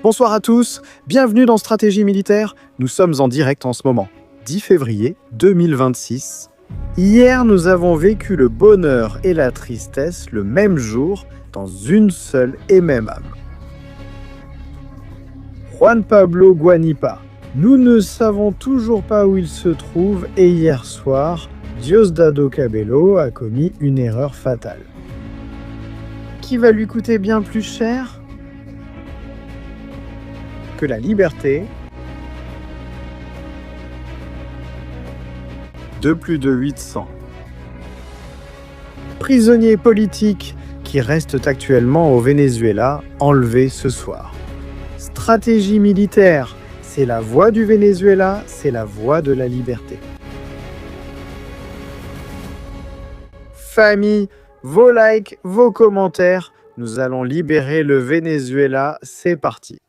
Bonsoir à tous, bienvenue dans Stratégie militaire. Nous sommes en direct en ce moment, 10 février 2026. Hier, nous avons vécu le bonheur et la tristesse le même jour dans une seule et même âme. Juan Pablo Guanipa. Nous ne savons toujours pas où il se trouve et hier soir, Diosdado Cabello a commis une erreur fatale. Qui va lui coûter bien plus cher que la liberté de plus de 800 prisonniers politiques qui restent actuellement au Venezuela, enlevés ce soir. Stratégie militaire, c'est la voie du Venezuela, c'est la voie de la liberté. Famille, vos likes, vos commentaires, nous allons libérer le Venezuela, c'est parti.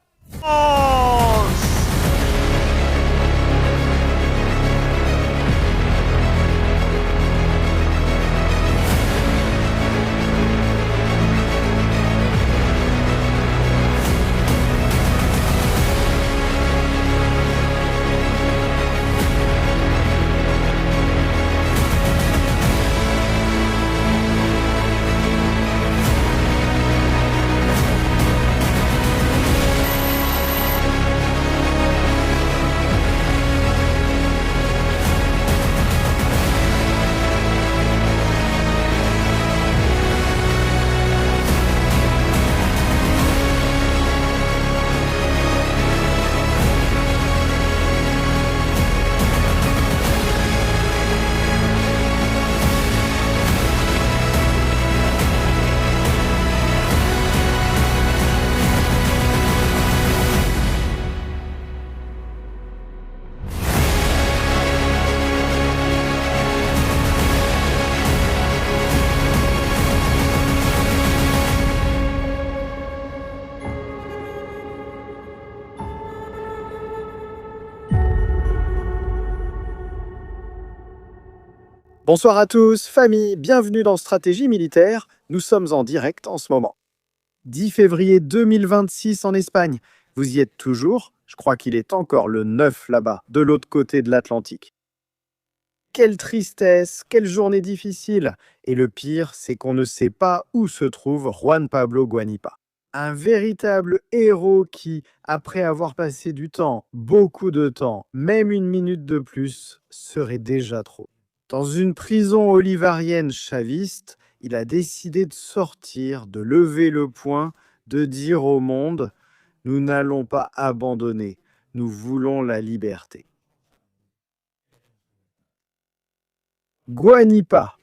Bonsoir à tous, famille, bienvenue dans Stratégie militaire. Nous sommes en direct en ce moment. 10 février 2026 en Espagne. Vous y êtes toujours? Je crois qu'il est encore le 9 là-bas, de l'autre côté de l'Atlantique. Quelle tristesse, quelle journée difficile. Et le pire, c'est qu'on ne sait pas où se trouve Juan Pablo Guanipa. Un véritable héros qui, après avoir passé du temps, beaucoup de temps, même une minute de plus, serait déjà trop. Dans une prison olivarienne chaviste, il a décidé de sortir, de lever le poing, de dire au monde « Nous n'allons pas abandonner, nous voulons la liberté ». Guanipa.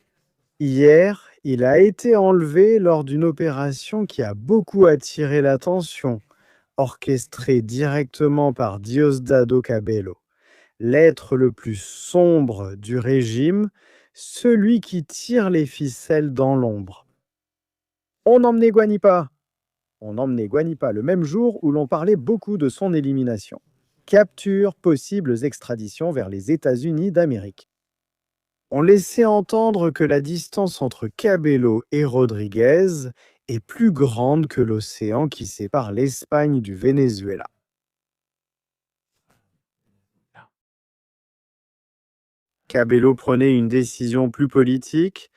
Hier, il a été enlevé lors d'une opération qui a beaucoup attiré l'attention, orchestrée directement par Diosdado Cabello. L'être le plus sombre du régime, celui qui tire les ficelles dans l'ombre. On emmenait Guanipa. On emmenait Guanipa le même jour où l'on parlait beaucoup de son élimination. Capture, possibles extraditions vers les États-Unis d'Amérique. On laissait entendre que la distance entre Cabello et Rodriguez est plus grande que l'océan qui sépare l'Espagne du Venezuela. Cabello prenait une décision plus politique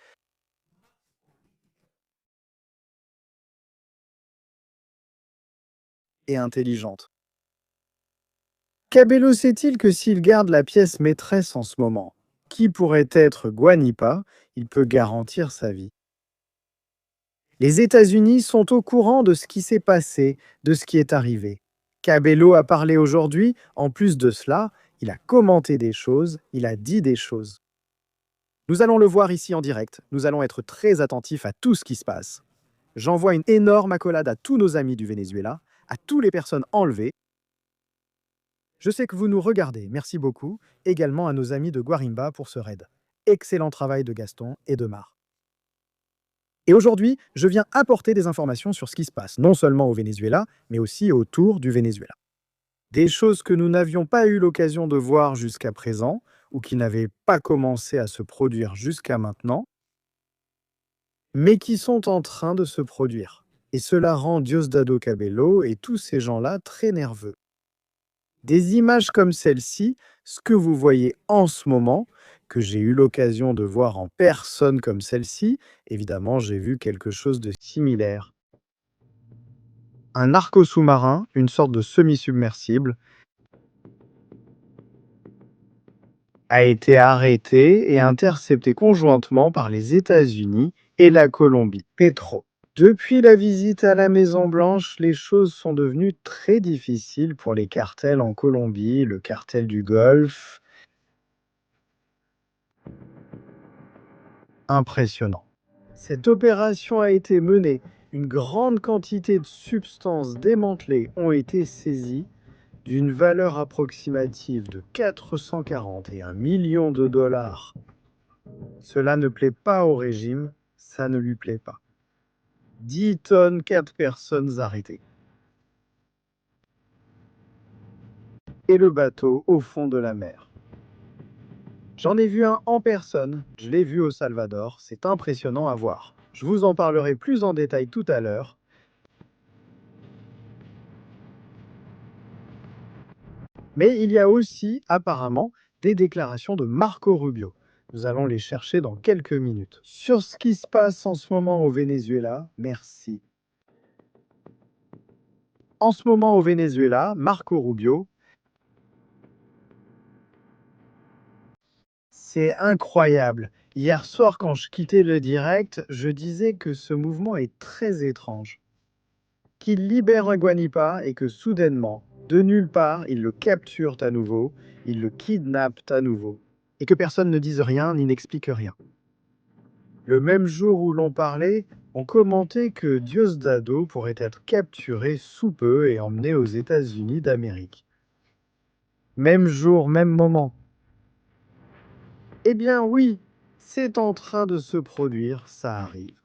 et intelligente. Cabello sait-il que s'il garde la pièce maîtresse en ce moment, qui pourrait être Guanipa, il peut garantir sa vie. Les États-Unis sont au courant de ce qui s'est passé, de ce qui est arrivé. Cabello a parlé aujourd'hui, en plus de cela, il a commenté des choses, il a dit des choses. Nous allons le voir ici en direct, nous allons être très attentifs à tout ce qui se passe. J'envoie une énorme accolade à tous nos amis du Venezuela, à toutes les personnes enlevées. Je sais que vous nous regardez, merci beaucoup, également à nos amis de Guarimba pour ce raid. Excellent travail de Gaston et de Mar. Et aujourd'hui, je viens apporter des informations sur ce qui se passe, non seulement au Venezuela, mais aussi autour du Venezuela. Des choses que nous n'avions pas eu l'occasion de voir jusqu'à présent, ou qui n'avaient pas commencé à se produire jusqu'à maintenant, mais qui sont en train de se produire. Et cela rend Diosdado Cabello et tous ces gens-là très nerveux. Des images comme celle-ci, ce que vous voyez en ce moment, que j'ai eu l'occasion de voir en personne comme celle-ci, évidemment, j'ai vu quelque chose de similaire. Un narco sous-marin, une sorte de semi-submersible, a été arrêté et intercepté conjointement par les États-Unis et la Colombie. Petro. Depuis la visite à la Maison-Blanche, les choses sont devenues très difficiles pour les cartels en Colombie, le cartel du Golfe. Impressionnant. Cette opération a été menée. Une grande quantité de substances démantelées ont été saisies d'une valeur approximative de 441 millions de dollars. Cela ne plaît pas au régime, ça ne lui plaît pas. 10 tonnes, 4 personnes arrêtées. Et le bateau au fond de la mer. J'en ai vu un en personne, je l'ai vu au Salvador, c'est impressionnant à voir. Je vous en parlerai plus en détail tout à l'heure. Mais il y a aussi, apparemment, des déclarations de Marco Rubio. Nous allons les chercher dans quelques minutes. Sur ce qui se passe en ce moment au Venezuela, merci. En ce moment au Venezuela, Marco Rubio, c'est incroyable. Hier soir, quand je quittais le direct, je disais que ce mouvement est très étrange. Qu'il libère un Guanipa et que soudainement, de nulle part, ils le capturent à nouveau, ils le kidnappent à nouveau, et que personne ne dise rien ni n'explique rien. Le même jour où l'on parlait, on commentait que Diosdado pourrait être capturé sous peu et emmené aux États-Unis d'Amérique. Même jour, même moment. Eh bien oui, c'est en train de se produire, ça arrive.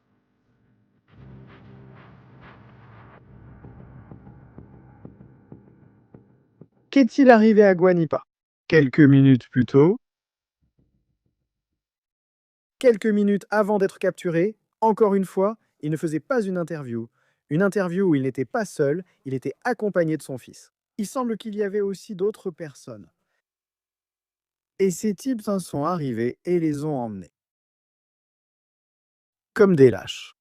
Qu'est-il arrivé à Guanipa? Quelques minutes plus tôt, quelques minutes avant d'être capturé, encore une fois, il ne faisait pas une interview. Une interview où il n'était pas seul, il était accompagné de son fils. Il semble qu'il y avait aussi d'autres personnes. Et ces types en sont arrivés et les ont emmenés. Comme des lâches.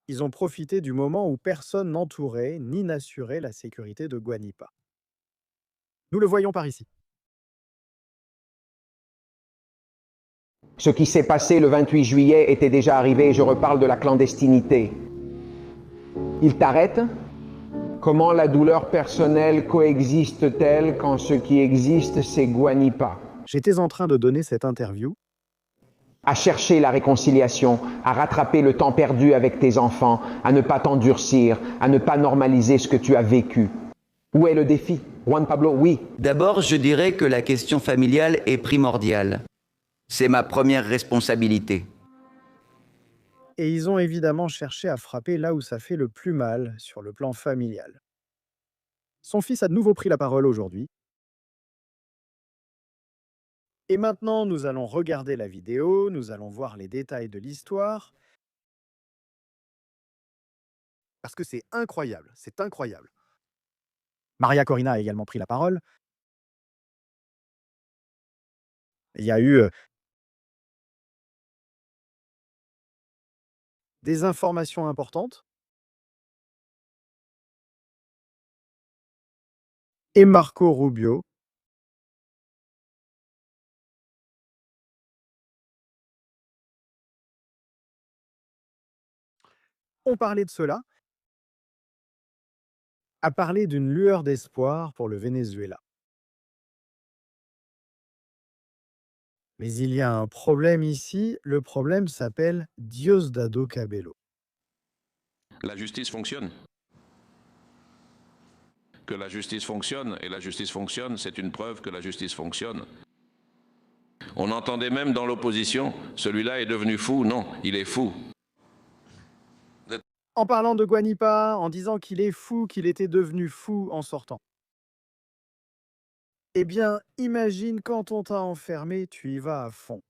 Ils ont profité du moment où personne n'entourait ni n'assurait la sécurité de Guanipa. Nous le voyons par ici. Ce qui s'est passé le 28 juillet était déjà arrivé, je reparle de la clandestinité. Ils t'arrêtent? Comment la douleur personnelle coexiste-t-elle quand ce qui existe, c'est Guanipa? J'étais en train de donner cette interview. À chercher la réconciliation, à rattraper le temps perdu avec tes enfants, à ne pas t'endurcir, à ne pas normaliser ce que tu as vécu. Où est le défi? Juan Pablo, oui. D'abord, je dirais que la question familiale est primordiale. C'est ma première responsabilité. Et ils ont évidemment cherché à frapper là où ça fait le plus mal, sur le plan familial. Son fils a de nouveau pris la parole aujourd'hui. Et maintenant, nous allons regarder la vidéo, nous allons voir les détails de l'histoire. Parce que c'est incroyable, c'est incroyable. Maria Corina a également pris la parole. Il y a eu des informations importantes. Et Marco Rubio ont parlé de cela, a parlé d'une lueur d'espoir pour le Venezuela. Mais il y a un problème ici, le problème s'appelle Diosdado Cabello. La justice fonctionne. Que la justice fonctionne, et la justice fonctionne, c'est une preuve que la justice fonctionne. On entendait même dans l'opposition, celui-là est devenu fou. Non, il est fou. En parlant de Guanipa, en disant qu'il est fou, qu'il était devenu fou en sortant. Eh bien, imagine quand on t'a enfermé, tu y vas à fond.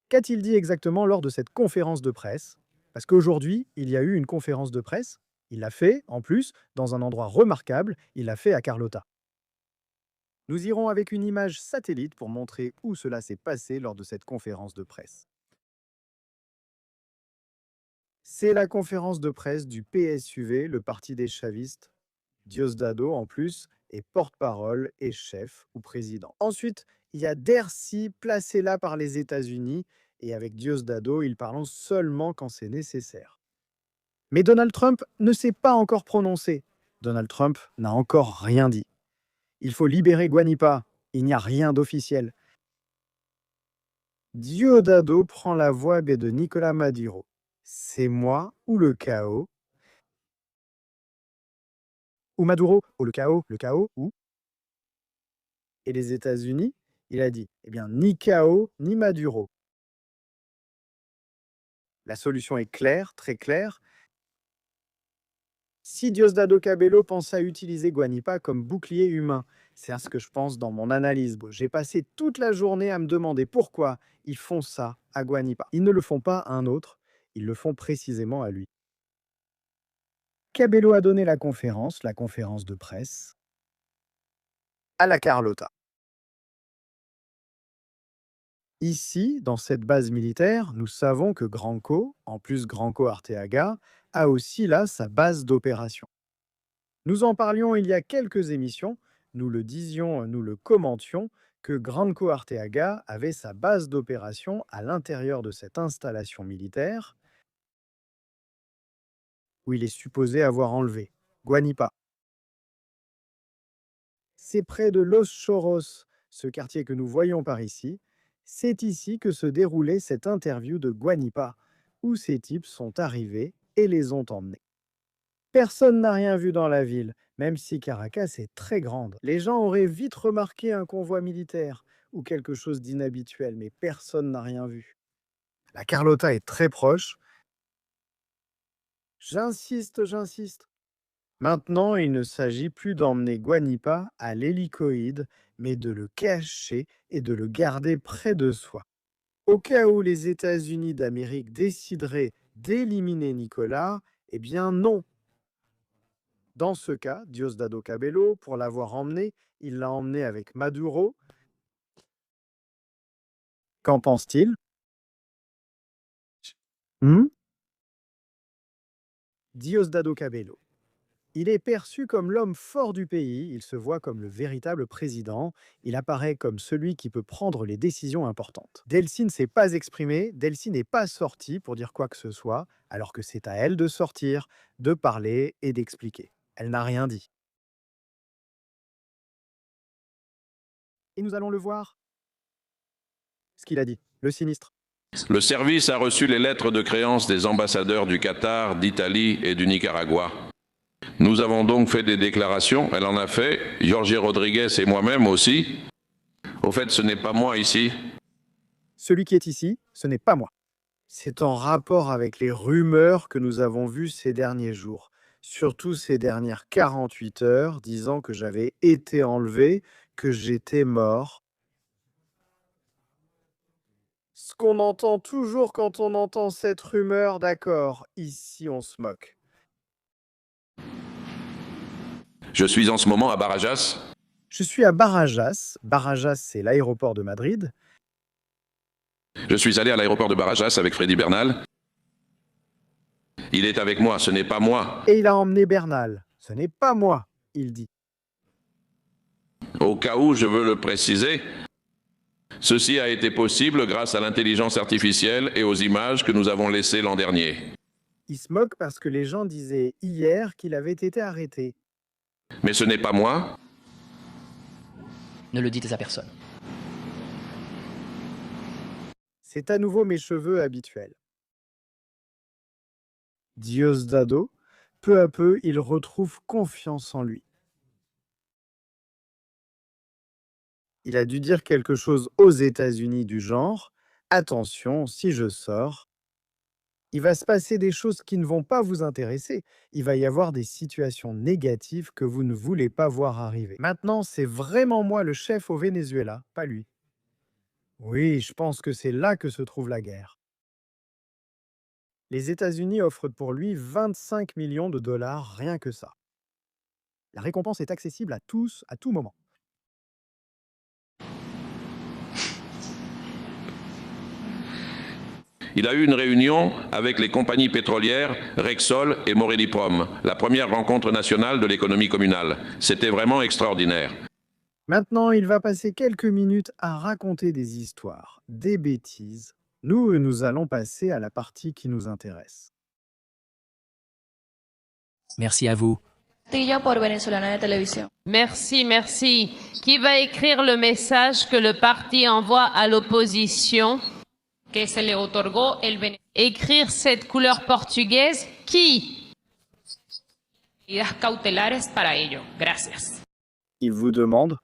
Qu'a-t-il dit exactement lors de cette conférence de presse? Parce qu'aujourd'hui, il y a eu une conférence de presse. Il l'a fait, en plus, dans un endroit remarquable. Il l'a fait à Carlotta. Nous irons avec une image satellite pour montrer où cela s'est passé lors de cette conférence de presse. C'est la conférence de presse du PSUV, le parti des chavistes. Diosdado, en plus, est porte-parole et chef ou président. Ensuite, il y a Dercy, placé là par les États-Unis, et avec Diosdado, ils parlent seulement quand c'est nécessaire. Mais Donald Trump ne s'est pas encore prononcé. Donald Trump n'a encore rien dit. Il faut libérer Guanipa. Il n'y a rien d'officiel. Diosdado prend la voix de Nicolas Maduro. C'est moi ou le chaos? Ou Maduro, ou le chaos, ou? Et les États-Unis, il a dit, eh bien, ni chaos, ni Maduro. La solution est claire, très claire. Si Diosdado Cabello pense à utiliser Guanipa comme bouclier humain, c'est à ce que je pense dans mon analyse. J'ai passé toute la journée à me demander pourquoi ils font ça à Guanipa. Ils ne le font pas à un autre, ils le font précisément à lui. Cabello a donné la conférence de presse, à la Carlotta. Ici, dans cette base militaire, nous savons que Granco, en plus Granco Arteaga, a aussi là sa base d'opération. Nous en parlions il y a quelques émissions, nous le disions, nous le commentions, que Granco Arteaga avait sa base d'opération à l'intérieur de cette installation militaire où il est supposé avoir enlevé Guanipa. C'est près de Los Chorros, ce quartier que nous voyons par ici. C'est ici que se déroulait cette interview de Guanipa, où ces types sont arrivés et les ont emmenés. Personne n'a rien vu dans la ville, même si Caracas est très grande. Les gens auraient vite remarqué un convoi militaire ou quelque chose d'inhabituel, mais personne n'a rien vu. La Carlotta est très proche. J'insiste. Maintenant, il ne s'agit plus d'emmener Guanipa à l'hélicoïde, mais de le cacher et de le garder près de soi. Au cas où les États-Unis d'Amérique décideraient d'éliminer Nicolas, eh bien non. Dans ce cas, Diosdado Cabello, pour l'avoir emmené, il l'a emmené avec Maduro. Qu'en pense-t-il? Diosdado Cabello. Il est perçu comme l'homme fort du pays, il se voit comme le véritable président, il apparaît comme celui qui peut prendre les décisions importantes. Delcy ne s'est pas exprimée, Delcy n'est pas sortie pour dire quoi que ce soit, alors que c'est à elle de sortir, de parler et d'expliquer. Elle n'a rien dit. Et nous allons le voir. Ce qu'il a dit, le sinistre. Le service a reçu les lettres de créance des ambassadeurs du Qatar, d'Italie et du Nicaragua. Nous avons donc fait des déclarations, elle en a fait, Jorge Rodriguez et moi-même aussi. Au fait, ce n'est pas moi ici. Celui qui est ici, ce n'est pas moi. C'est en rapport avec les rumeurs que nous avons vues ces derniers jours, surtout ces dernières 48 heures, disant que j'avais été enlevé, que j'étais mort. Ce qu'on entend toujours quand on entend cette rumeur, d'accord, ici on se moque. Je suis en ce moment à Barajas. Je suis à Barajas. Barajas, c'est l'aéroport de Madrid. Je suis allé à l'aéroport de Barajas avec Freddy Bernal. Il est avec moi, ce n'est pas moi. Et il a emmené Bernal. Ce n'est pas moi, il dit. Au cas où je veux le préciser, ceci a été possible grâce à l'intelligence artificielle et aux images que nous avons laissées l'an dernier. Il se moque parce que les gens disaient hier qu'il avait été arrêté. Mais ce n'est pas moi. Ne le dites à personne. C'est à nouveau mes cheveux habituels. Diosdado, peu à peu, il retrouve confiance en lui. Il a dû dire quelque chose aux États-Unis du genre « Attention, si je sors, il va se passer des choses qui ne vont pas vous intéresser. Il va y avoir des situations négatives que vous ne voulez pas voir arriver. Maintenant, c'est vraiment moi le chef au Venezuela, pas lui. Oui, je pense que c'est là que se trouve la guerre. Les États-Unis offrent pour lui 25 millions de dollars, rien que ça. La récompense est accessible à tous, à tout moment. Il a eu une réunion avec les compagnies pétrolières Rexol et Morelli-Prom, la première rencontre nationale de l'économie communale. C'était vraiment extraordinaire. Maintenant, il va passer quelques minutes à raconter des histoires, des bêtises. Nous allons passer à la partie qui nous intéresse. Merci à vous. Por Venezolana de Televisión. Merci, merci. Qui va écrire le message que le parti envoie à l'opposition? Que se le otorgó el Écrire cette couleur portugaise? Qui? medidas cautelares para ello. Gracias. Il vous demande.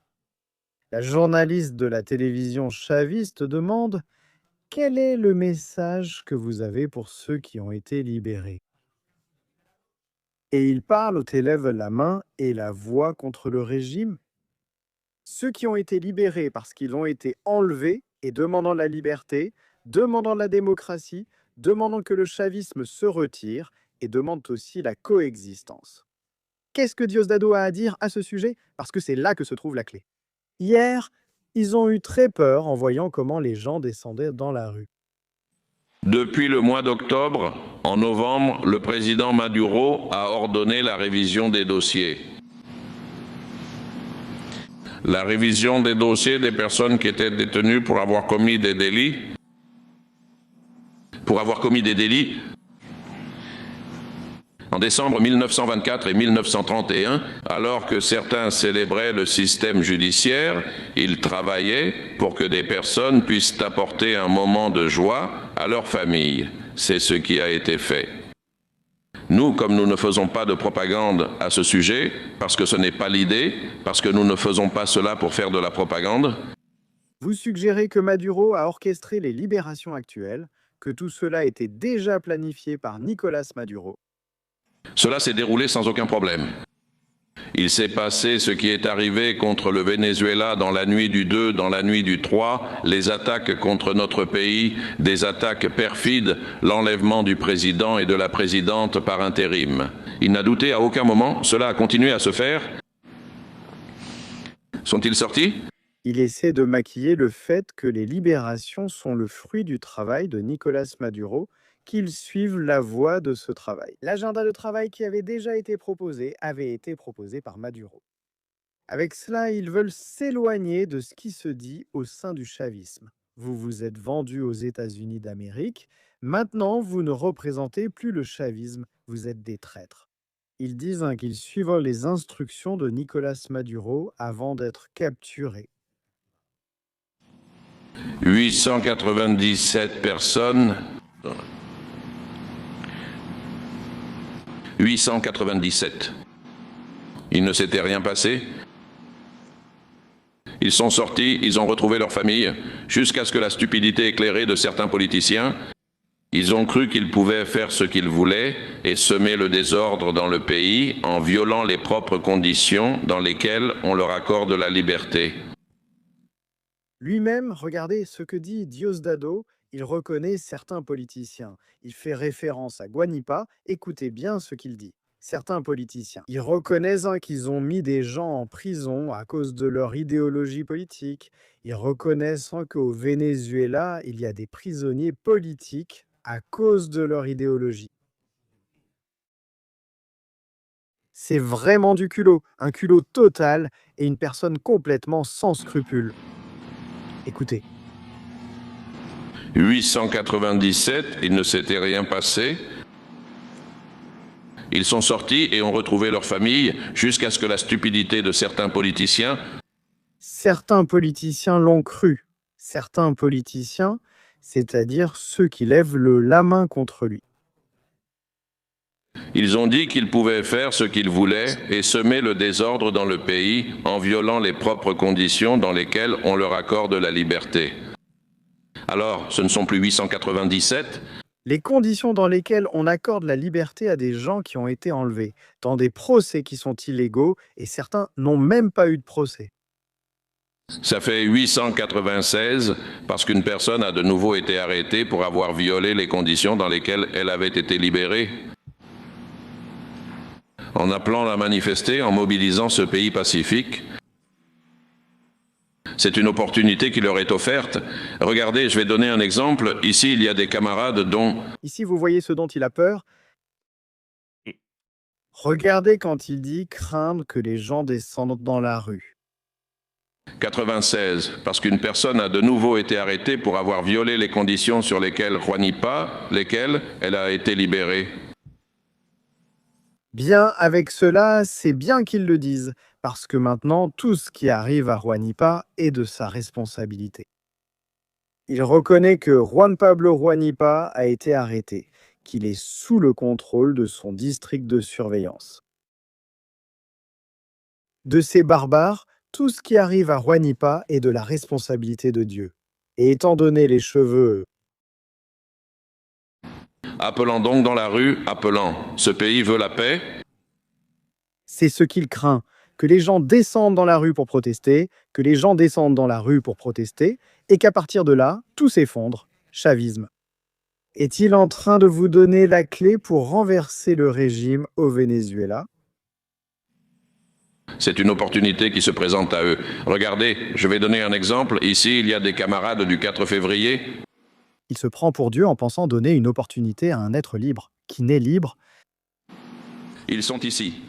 La journaliste de la télévision chaviste demande « Quel est le message que vous avez pour ceux qui ont été libérés ?» Et il parle, élève la main et la voix contre le régime. Ceux qui ont été libérés parce qu'ils ont été enlevés et demandant la liberté, demandant la démocratie, demandant que le chavisme se retire et demandent aussi la coexistence. Qu'est-ce que Diosdado a à dire à ce sujet? Parce que c'est là que se trouve la clé. Hier, ils ont eu très peur en voyant comment les gens descendaient dans la rue. Depuis le mois d'octobre, en novembre, le président Maduro a ordonné la révision des dossiers. La révision des dossiers des personnes qui étaient détenues pour avoir commis des délits. En décembre 1924 et 1931, alors que certains célébraient le système judiciaire, ils travaillaient pour que des personnes puissent apporter un moment de joie à leur famille. C'est ce qui a été fait. Nous, comme nous ne faisons pas de propagande à ce sujet, parce que ce n'est pas l'idée, parce que nous ne faisons pas cela pour faire de la propagande. Vous suggérez que Maduro a orchestré les libérations actuelles, que tout cela était déjà planifié par Nicolás Maduro. Cela s'est déroulé sans aucun problème. Il s'est passé ce qui est arrivé contre le Venezuela dans la nuit du 2, dans la nuit du 3, les attaques contre notre pays, des attaques perfides, l'enlèvement du président et de la présidente par intérim. Il n'a douté à aucun moment, cela a continué à se faire. Sont-ils sortis? Il essaie de maquiller le fait que les libérations sont le fruit du travail de Nicolás Maduro, qu'ils suivent la voie de ce travail. L'agenda de travail qui avait déjà été proposé avait été proposé par Maduro. Avec cela, ils veulent s'éloigner de ce qui se dit au sein du chavisme. Vous vous êtes vendu aux États-Unis d'Amérique, maintenant vous ne représentez plus le chavisme, vous êtes des traîtres. Ils disent qu'ils suivent les instructions de Nicolás Maduro avant d'être capturés. 897 personnes. 897. Il ne s'était rien passé. Ils sont sortis, ils ont retrouvé leur famille, jusqu'à ce que la stupidité éclairée de certains politiciens, ils ont cru qu'ils pouvaient faire ce qu'ils voulaient et semer le désordre dans le pays en violant les propres conditions dans lesquelles on leur accorde la liberté. Lui-même, regardez ce que dit Diosdado, il reconnaît certains politiciens. Il fait référence à Guanipa, écoutez bien ce qu'il dit. Certains politiciens, ils reconnaissent qu'ils ont mis des gens en prison à cause de leur idéologie politique. Ils reconnaissent qu'au Venezuela, il y a des prisonniers politiques à cause de leur idéologie. C'est vraiment du culot, un culot total et une personne complètement sans scrupules. Écoutez. 897, il ne s'était rien passé. Ils sont sortis et ont retrouvé leur famille jusqu'à ce que la stupidité de certains politiciens... Certains politiciens l'ont cru. Certains politiciens, c'est-à-dire ceux qui lèvent la main contre lui. Ils ont dit qu'ils pouvaient faire ce qu'ils voulaient et semer le désordre dans le pays en violant les propres conditions dans lesquelles on leur accorde la liberté. Alors, ce ne sont plus 897. Les conditions dans lesquelles on accorde la liberté à des gens qui ont été enlevés, dans des procès qui sont illégaux, et certains n'ont même pas eu de procès. Ça fait 896 parce qu'une personne a de nouveau été arrêtée pour avoir violé les conditions dans lesquelles elle avait été libérée. En appelant à manifester, en mobilisant ce pays pacifique, c'est une opportunité qui leur est offerte. Regardez, je vais donner un exemple. Ici, il y a des camarades dont... Ici, vous voyez ce dont il a peur. Regardez quand il dit craindre que les gens descendent dans la rue. 96, parce qu'une personne a de nouveau été arrêtée pour avoir violé les conditions sur lesquelles lesquelles elle a été libérée. Bien, avec cela, c'est bien qu'ils le disent, parce que maintenant, tout ce qui arrive à Juanipa est de sa responsabilité. Il reconnaît que Juan Pablo Juanipa a été arrêté, qu'il est sous le contrôle de son district de surveillance. De ces barbares, tout ce qui arrive à Juanipa est de la responsabilité de Dieu. Et étant donné les cheveux... Appelant donc dans la rue, appelant. Ce pays veut la paix. C'est ce qu'il craint, que les gens descendent dans la rue pour protester, que les gens descendent dans la rue pour protester, et qu'à partir de là, tout s'effondre. Chavisme. Est-il en train de vous donner la clé pour renverser le régime au Venezuela ? C'est une opportunité qui se présente à eux. Regardez, je vais donner un exemple. Ici, il y a des camarades du 4 février. Il se prend pour Dieu en pensant donner une opportunité à un être libre, qui naît libre. Ils sont ici.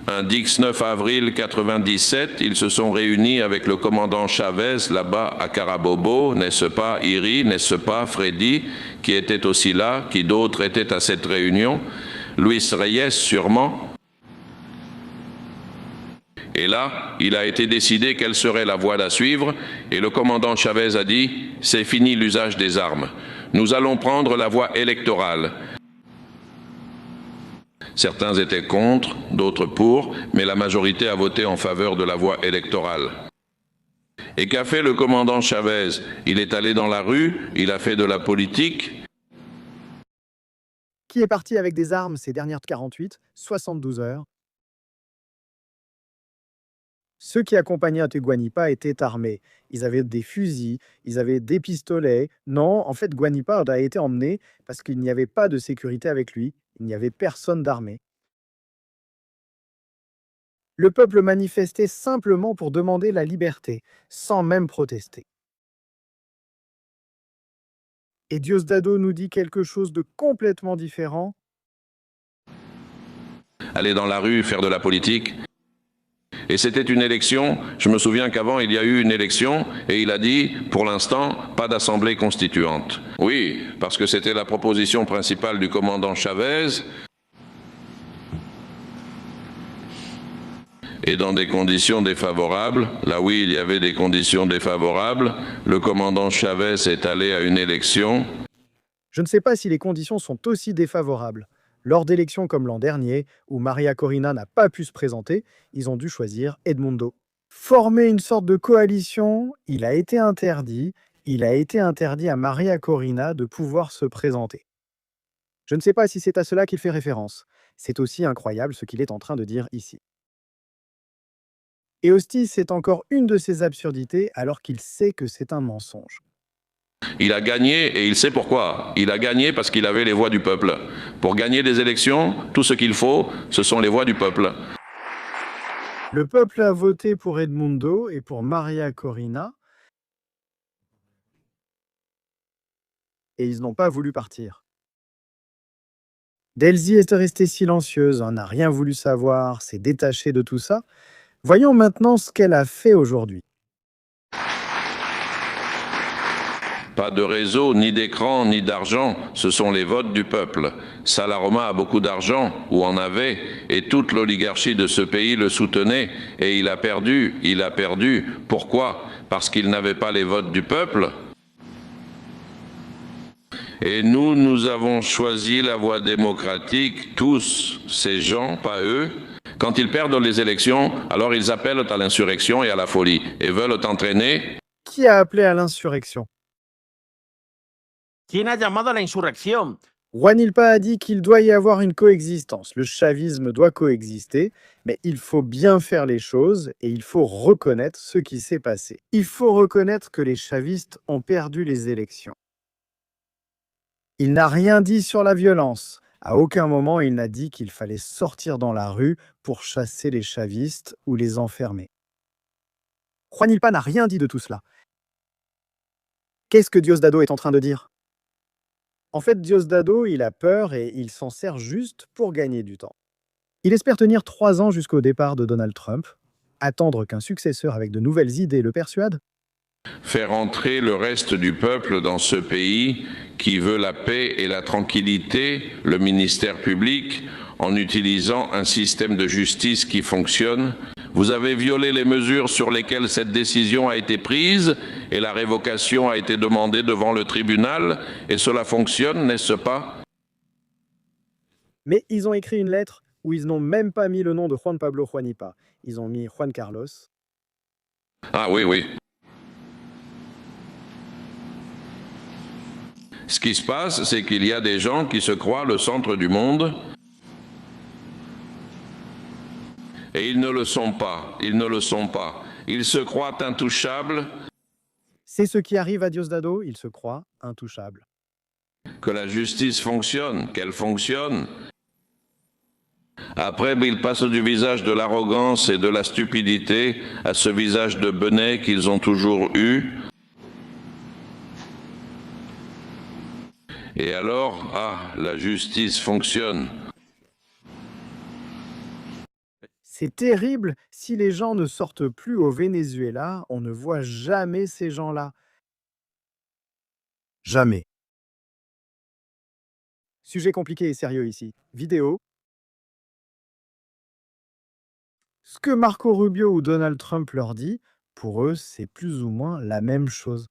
Un 19 avril 97, ils se sont réunis avec le commandant Chavez là-bas à Carabobo, n'est-ce pas Iri, n'est-ce pas Freddy, qui était aussi là, qui d'autres étaient à cette réunion, Luis Reyes sûrement. Et là, il a été décidé quelle serait la voie à suivre, et le commandant Chavez a dit « C'est fini l'usage des armes. Nous allons prendre la voie électorale. » Certains étaient contre, d'autres pour, mais la majorité a voté en faveur de la voie électorale. Et qu'a fait le commandant Chavez? Il est allé dans la rue, il a fait de la politique. Qui est parti avec des armes ces dernières 48, 72 heures? Ceux qui accompagnaient Guanipa étaient armés. Ils avaient des fusils, ils avaient des pistolets. Non, en fait, Guanipa a été emmené parce qu'il n'y avait pas de sécurité avec lui. Il n'y avait personne d'armé. Le peuple manifestait simplement pour demander la liberté, sans même protester. Et Diosdado nous dit quelque chose de complètement différent. Aller dans la rue, faire de la politique. Et c'était une élection, je me souviens qu'avant il y a eu une élection et il a dit, pour l'instant, pas d'assemblée constituante. Oui, parce que c'était la proposition principale du commandant Chavez. Et dans des conditions défavorables, là oui, il y avait des conditions défavorables, le commandant Chavez est allé à une élection. Je ne sais pas si les conditions sont aussi défavorables. Lors d'élections comme l'an dernier, où Maria Corina n'a pas pu se présenter, ils ont dû choisir Edmundo. Former une sorte de coalition, il a été interdit à Maria Corina de pouvoir se présenter. Je ne sais pas si c'est à cela qu'il fait référence. C'est aussi incroyable ce qu'il est en train de dire ici. Et Hostie, c'est encore une de ces absurdités alors qu'il sait que c'est un mensonge. Il a gagné et il sait pourquoi. Il a gagné parce qu'il avait les voix du peuple. Pour gagner des élections, tout ce qu'il faut, ce sont les voix du peuple. Le peuple a voté pour Edmundo et pour Maria Corina. Et ils n'ont pas voulu partir. Delzy est restée silencieuse, n'a rien voulu savoir, s'est détachée de tout ça. Voyons maintenant ce qu'elle a fait aujourd'hui. Pas de réseau, ni d'écran, ni d'argent, ce sont les votes du peuple. Salaroma a beaucoup d'argent, ou en avait, et toute l'oligarchie de ce pays le soutenait, et il a perdu. Pourquoi? Parce qu'il n'avait pas les votes du peuple. Et nous avons choisi la voie démocratique, tous ces gens, pas eux. Quand ils perdent les élections, alors ils appellent à l'insurrection et à la folie, et veulent entraîner. Qui a appelé à l'insurrection? ¿Quién ha llamado a la insurrección? Juanilpa a dit qu'il doit y avoir une coexistence. Le chavisme doit coexister, mais il faut bien faire les choses et il faut reconnaître ce qui s'est passé. Il faut reconnaître que les chavistes ont perdu les élections. Il n'a rien dit sur la violence. À aucun moment, il n'a dit qu'il fallait sortir dans la rue pour chasser les chavistes ou les enfermer. Juanilpa n'a rien dit de tout cela. Qu'est-ce que Diosdado est en train de dire? En fait, Diosdado, il a peur et il s'en sert juste pour gagner du temps. Il espère tenir 3 ans jusqu'au départ de Donald Trump, attendre qu'un successeur avec de nouvelles idées le persuade. Faire entrer le reste du peuple dans ce pays qui veut la paix et la tranquillité, le ministère public, en utilisant un système de justice qui fonctionne. Vous avez violé les mesures sur lesquelles cette décision a été prise et la révocation a été demandée devant le tribunal et cela fonctionne, n'est-ce pas? Mais ils ont écrit une lettre où ils n'ont même pas mis le nom de Juan Pablo Juanipa. Ils ont mis Juan Carlos. Ah oui, oui. Ce qui se passe, c'est qu'il y a des gens qui se croient le centre du monde et ils ne le sont pas, ils ne le sont pas. Ils se croient intouchables. C'est ce qui arrive à Diosdado, il se croit intouchable. Que la justice fonctionne, qu'elle fonctionne. Après, ils passent du visage de l'arrogance et de la stupidité à ce visage de benet qu'ils ont toujours eu. Et alors, la justice fonctionne. C'est terrible, si les gens ne sortent plus au Venezuela, on ne voit jamais ces gens-là. Jamais. Sujet compliqué et sérieux ici. Vidéo. Ce que Marco Rubio ou Donald Trump leur dit, pour eux, c'est plus ou moins la même chose.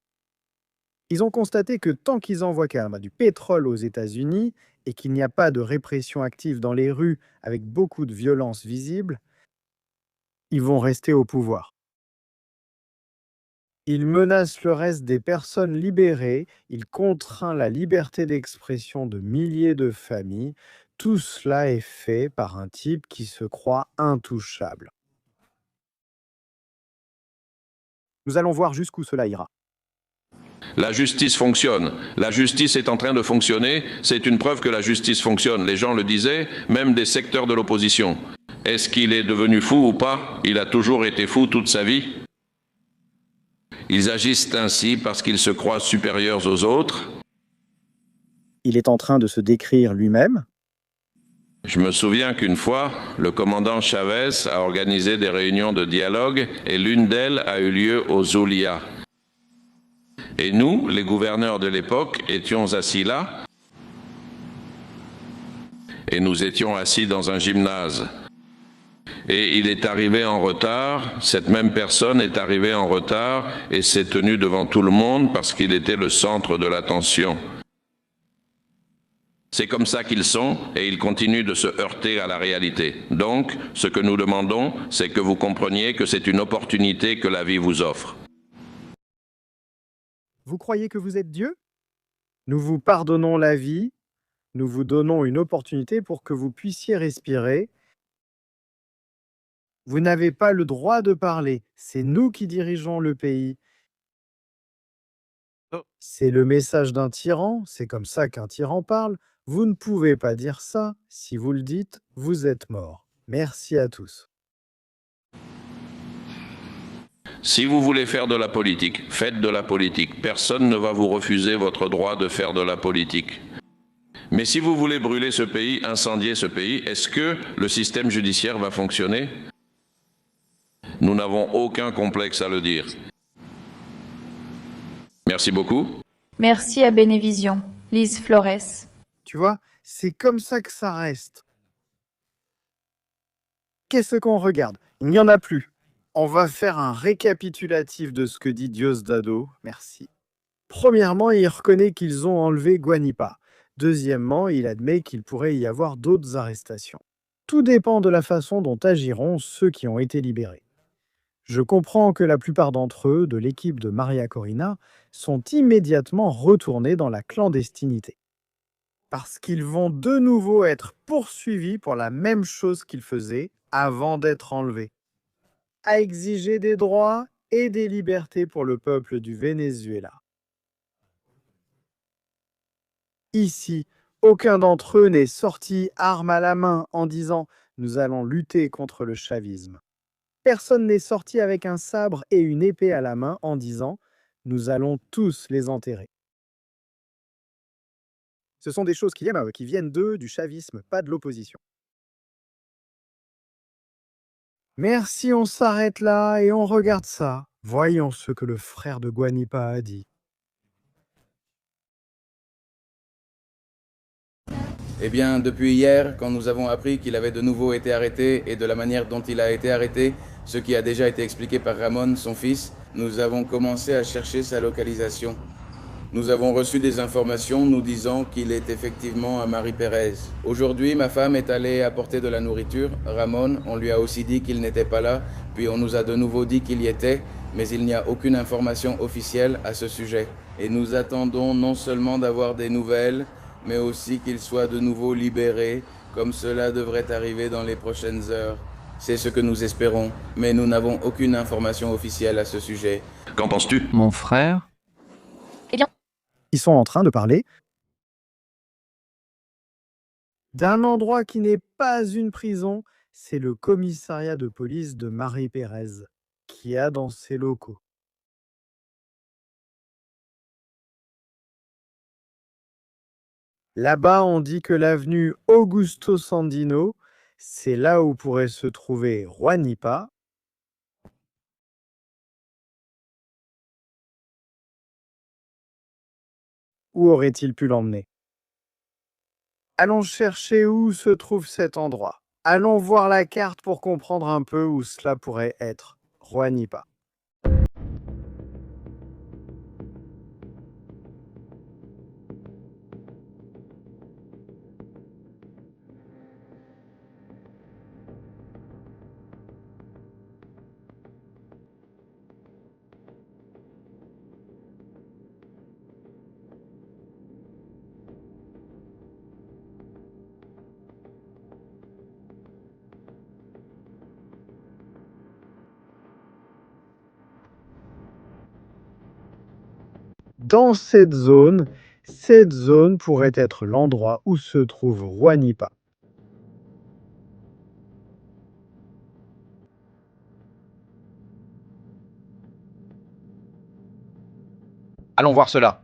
Ils ont constaté que tant qu'ils envoient quand même du pétrole aux États-Unis et qu'il n'y a pas de répression active dans les rues avec beaucoup de violence visible, ils vont rester au pouvoir. Ils menacent le reste des personnes libérées, ils contraignent la liberté d'expression de milliers de familles. Tout cela est fait par un type qui se croit intouchable. Nous allons voir jusqu'où cela ira. La justice fonctionne. La justice est en train de fonctionner. C'est une preuve que la justice fonctionne. Les gens le disaient, même des secteurs de l'opposition. Est-ce qu'il est devenu fou ou pas? Il a toujours été fou toute sa vie. Ils agissent ainsi parce qu'ils se croient supérieurs aux autres. Il est en train de se décrire lui-même. Je me souviens qu'une fois, le commandant Chavez a organisé des réunions de dialogue et l'une d'elles a eu lieu au Zulia. Et nous, les gouverneurs de l'époque, étions assis là et nous étions assis dans un gymnase. Et il est arrivé en retard, cette même personne est arrivée en retard et s'est tenue devant tout le monde parce qu'il était le centre de l'attention. C'est comme ça qu'ils sont et ils continuent de se heurter à la réalité. Donc, ce que nous demandons, c'est que vous compreniez que c'est une opportunité que la vie vous offre. Vous croyez que vous êtes Dieu? Nous vous pardonnons la vie, nous vous donnons une opportunité pour que vous puissiez respirer. Vous n'avez pas le droit de parler, c'est nous qui dirigeons le pays. C'est le message d'un tyran, c'est comme ça qu'un tyran parle. Vous ne pouvez pas dire ça, si vous le dites, vous êtes mort. Merci à tous. Si vous voulez faire de la politique, faites de la politique. Personne ne va vous refuser votre droit de faire de la politique. Mais si vous voulez brûler ce pays, incendier ce pays, est-ce que le système judiciaire va fonctionner? Nous n'avons aucun complexe à le dire. Merci beaucoup. Merci à Bénévision. Lise Flores. Tu vois, c'est comme ça que ça reste. Qu'est-ce qu'on regarde? Il n'y en a plus. On va faire un récapitulatif de ce que dit Diosdado. Merci. Premièrement, il reconnaît qu'ils ont enlevé Guanipa. Deuxièmement, il admet qu'il pourrait y avoir d'autres arrestations. Tout dépend de la façon dont agiront ceux qui ont été libérés. Je comprends que la plupart d'entre eux, de l'équipe de Maria Corina, sont immédiatement retournés dans la clandestinité. Parce qu'ils vont de nouveau être poursuivis pour la même chose qu'ils faisaient avant d'être enlevés. À exiger des droits et des libertés pour le peuple du Venezuela. Ici, aucun d'entre eux n'est sorti arme à la main en disant « Nous allons lutter contre le chavisme ». Personne n'est sorti avec un sabre et une épée à la main en disant « Nous allons tous les enterrer ». Ce sont des choses qui viennent d'eux, du chavisme, pas de l'opposition. Merci, on s'arrête là et on regarde ça. Voyons ce que le frère de Guanipa a dit. Eh bien, depuis hier, quand nous avons appris qu'il avait de nouveau été arrêté et de la manière dont il a été arrêté, ce qui a déjà été expliqué par Ramon, son fils, nous avons commencé à chercher sa localisation. Nous avons reçu des informations nous disant qu'il est effectivement à Marie Pérez. Aujourd'hui, ma femme est allée apporter de la nourriture. Ramon, on lui a aussi dit qu'il n'était pas là, puis on nous a de nouveau dit qu'il y était, mais il n'y a aucune information officielle à ce sujet. Et nous attendons non seulement d'avoir des nouvelles, mais aussi qu'il soit de nouveau libéré, comme cela devrait arriver dans les prochaines heures. C'est ce que nous espérons, mais nous n'avons aucune information officielle à ce sujet. Qu'en penses-tu? Mon frère? Ils sont en train de parler d'un endroit qui n'est pas une prison, c'est le commissariat de police de Marie Pérez, qui a dans ses locaux. Là-bas, on dit que l'avenue Augusto Sandino, c'est là où pourrait se trouver Juanipa. Où aurait-il pu l'emmener? Allons chercher où se trouve cet endroit. Allons voir la carte pour comprendre un peu où cela pourrait être. Juanipa. Dans cette zone pourrait être l'endroit où se trouve Juanipa. Allons voir cela.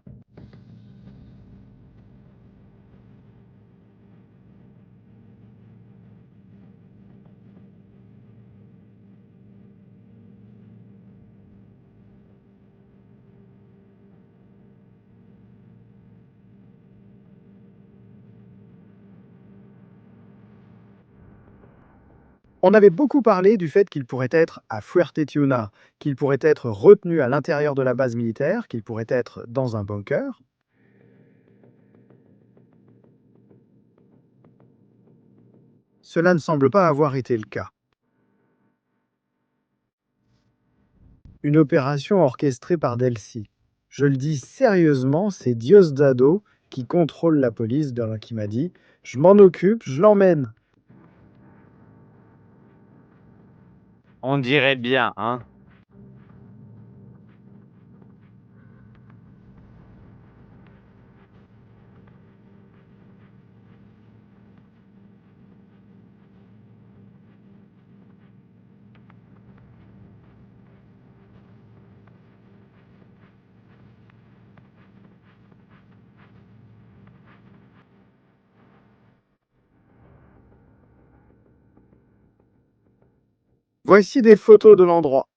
On avait beaucoup parlé du fait qu'il pourrait être à Fuerte Tiuna, qu'il pourrait être retenu à l'intérieur de la base militaire, qu'il pourrait être dans un bunker. Cela ne semble pas avoir été le cas. Une opération orchestrée par Delcy. Je le dis sérieusement, c'est Diosdado qui contrôle la police qui m'a dit « Je m'en occupe, je l'emmène ». On dirait bien, hein? Voici des photos de l'endroit.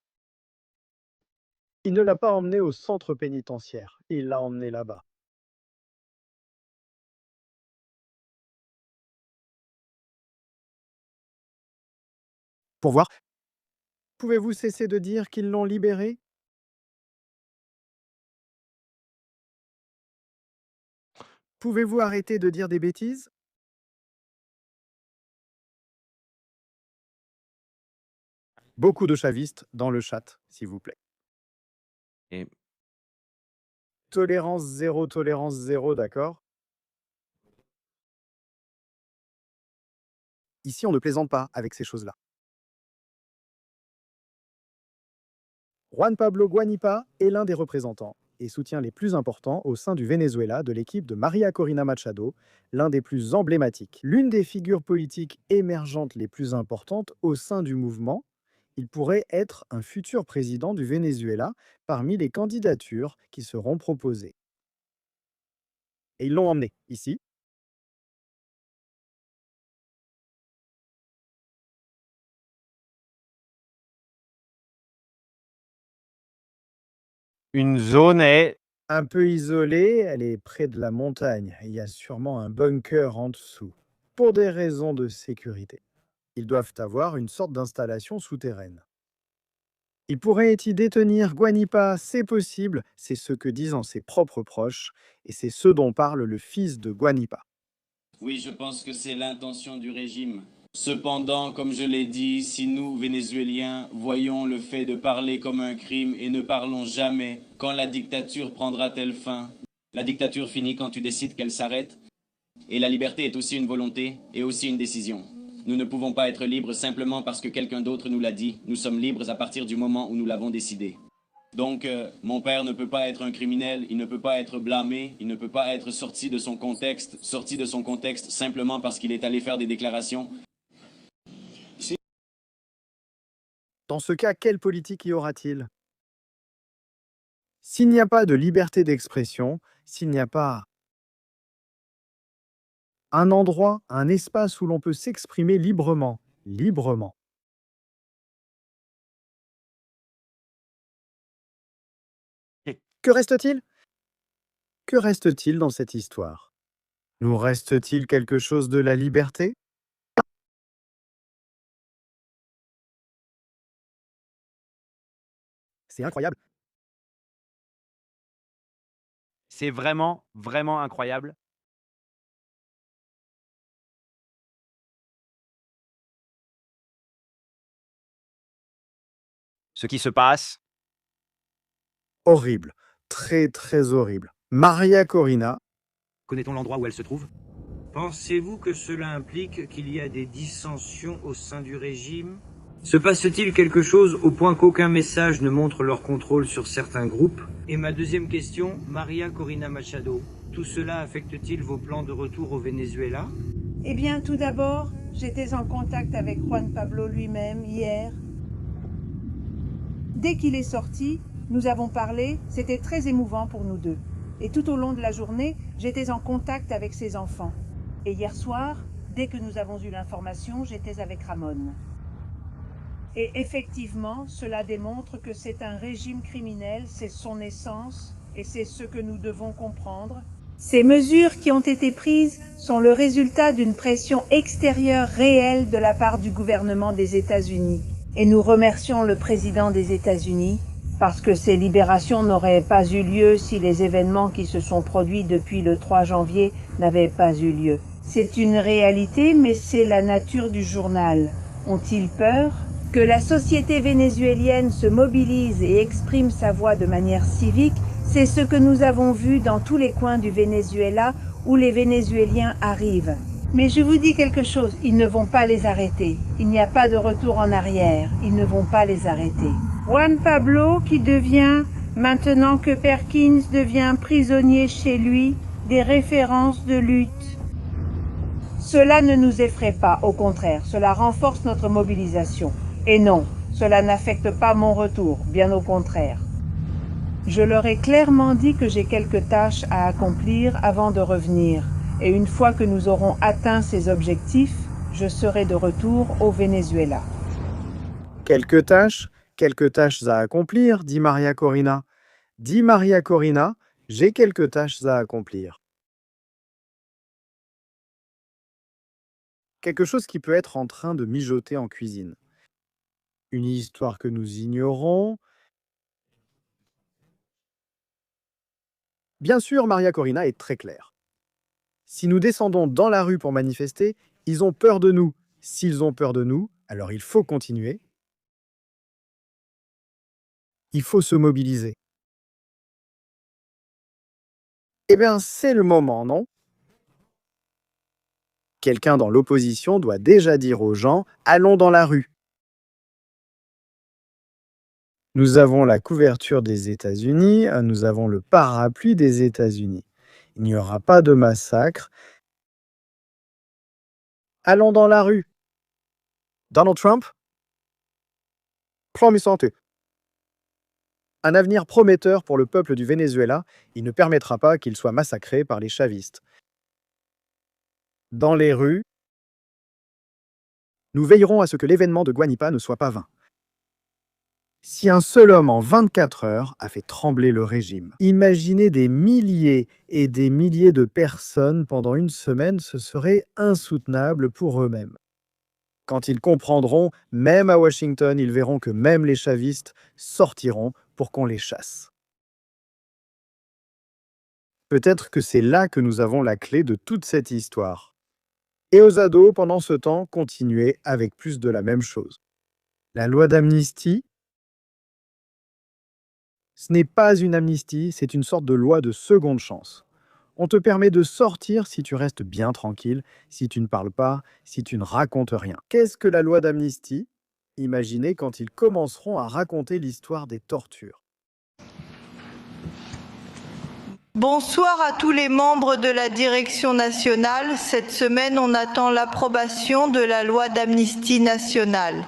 Il ne l'a pas emmené au centre pénitentiaire, il l'a emmené là-bas. Pour voir, pouvez-vous cesser de dire qu'ils l'ont libéré? Pouvez-vous arrêter de dire des bêtises? Beaucoup de chavistes dans le chat, s'il vous plaît. Et Tolérance zéro, d'accord? Ici, on ne plaisante pas avec ces choses-là. Juan Pablo Guanipa est l'un des représentants et soutient les plus importants au sein du Venezuela de l'équipe de María Corina Machado, l'un des plus emblématiques. L'une des figures politiques émergentes les plus importantes au sein du mouvement, il pourrait être un futur président du Venezuela parmi les candidatures qui seront proposées. Et ils l'ont emmené ici. Une zone est... Un peu isolée, elle est près de la montagne. Il y a sûrement un bunker en dessous, pour des raisons de sécurité. Ils doivent avoir une sorte d'installation souterraine. Il pourrait y détenir Guanipa, c'est possible, c'est ce que disent en ses propres proches, et c'est ce dont parle le fils de Guanipa. Oui, je pense que c'est l'intention du régime. Cependant, comme je l'ai dit, si nous, Vénézuéliens, voyons le fait de parler comme un crime et ne parlons jamais, quand la dictature prendra-t-elle fin? La dictature finit quand tu décides qu'elle s'arrête. Et la liberté est aussi une volonté et aussi une décision. Nous ne pouvons pas être libres simplement parce que quelqu'un d'autre nous l'a dit. Nous sommes libres à partir du moment où nous l'avons décidé. Donc, mon père ne peut pas être un criminel, il ne peut pas être blâmé, il ne peut pas être sorti de son contexte simplement parce qu'il est allé faire des déclarations. Dans ce cas, quelle politique y aura-t-il? S'il n'y a pas de liberté d'expression, s'il n'y a pas un endroit, un espace où l'on peut s'exprimer librement, que reste-t-il? Que reste-t-il dans cette histoire? Nous reste-t-il quelque chose de la liberté? C'est incroyable. C'est vraiment, vraiment incroyable. Ce qui se passe. Horrible. Très, très horrible. María Corina. Connaît-on l'endroit où elle se trouve? Pensez-vous que cela implique qu'il y a des dissensions au sein du régime? Se passe-t-il quelque chose au point qu'aucun message ne montre leur contrôle sur certains groupes? Et ma deuxième question, María Corina Machado, tout cela affecte-t-il vos plans de retour au Venezuela? Eh bien, tout d'abord, j'étais en contact avec Juan Pablo lui-même hier. Dès qu'il est sorti, nous avons parlé, c'était très émouvant pour nous deux. Et tout au long de la journée, j'étais en contact avec ses enfants. Et hier soir, dès que nous avons eu l'information, j'étais avec Ramon. Et effectivement, cela démontre que c'est un régime criminel, c'est son essence, et c'est ce que nous devons comprendre. Ces mesures qui ont été prises sont le résultat d'une pression extérieure réelle de la part du gouvernement des États-Unis. Et nous remercions le président des États-Unis parce que ces libérations n'auraient pas eu lieu si les événements qui se sont produits depuis le 3 janvier n'avaient pas eu lieu. C'est une réalité, mais c'est la nature du journal. Ont-ils peur? Que la société vénézuélienne se mobilise et exprime sa voix de manière civique, c'est ce que nous avons vu dans tous les coins du Venezuela où les Vénézuéliens arrivent. Mais je vous dis quelque chose, ils ne vont pas les arrêter. Il n'y a pas de retour en arrière, ils ne vont pas les arrêter. Juan Pablo qui devient, maintenant que Perkins devient prisonnier chez lui, des références de lutte. Cela ne nous effraie pas, au contraire, cela renforce notre mobilisation. Et non, cela n'affecte pas mon retour, bien au contraire. Je leur ai clairement dit que j'ai quelques tâches à accomplir avant de revenir. Et une fois que nous aurons atteint ces objectifs, je serai de retour au Venezuela. Quelques tâches à accomplir, dit María Corina. Dit María Corina, j'ai quelques tâches à accomplir. Quelque chose qui peut être en train de mijoter en cuisine. Une histoire que nous ignorons. Bien sûr, María Corina est très claire. Si nous descendons dans la rue pour manifester, ils ont peur de nous. S'ils ont peur de nous, alors il faut continuer. Il faut se mobiliser. Eh bien, c'est le moment, non? Quelqu'un dans l'opposition doit déjà dire aux gens « Allons dans la rue ». Nous avons la couverture des États-Unis, nous avons le parapluie des États-Unis. Il n'y aura pas de massacre. Allons dans la rue. Donald Trump? Plan mi santé. Un avenir prometteur pour le peuple du Venezuela, il ne permettra pas qu'il soit massacré par les chavistes. Dans les rues, nous veillerons à ce que l'événement de Guanipa ne soit pas vain. Si un seul homme en 24 heures a fait trembler le régime, imaginez des milliers et des milliers de personnes pendant une semaine, ce serait insoutenable pour eux-mêmes. Quand ils comprendront, même à Washington, ils verront que même les chavistes sortiront pour qu'on les chasse. Peut-être que c'est là que nous avons la clé de toute cette histoire. Et aux ados, pendant ce temps, continuez avec plus de la même chose. La loi d'amnistie, ce n'est pas une amnistie, c'est une sorte de loi de seconde chance. On te permet de sortir si tu restes bien tranquille, si tu ne parles pas, si tu ne racontes rien. Qu'est-ce que la loi d'amnistie? Imaginez quand ils commenceront à raconter l'histoire des tortures. Bonsoir à tous les membres de la direction nationale. Cette semaine, on attend l'approbation de la loi d'amnistie nationale.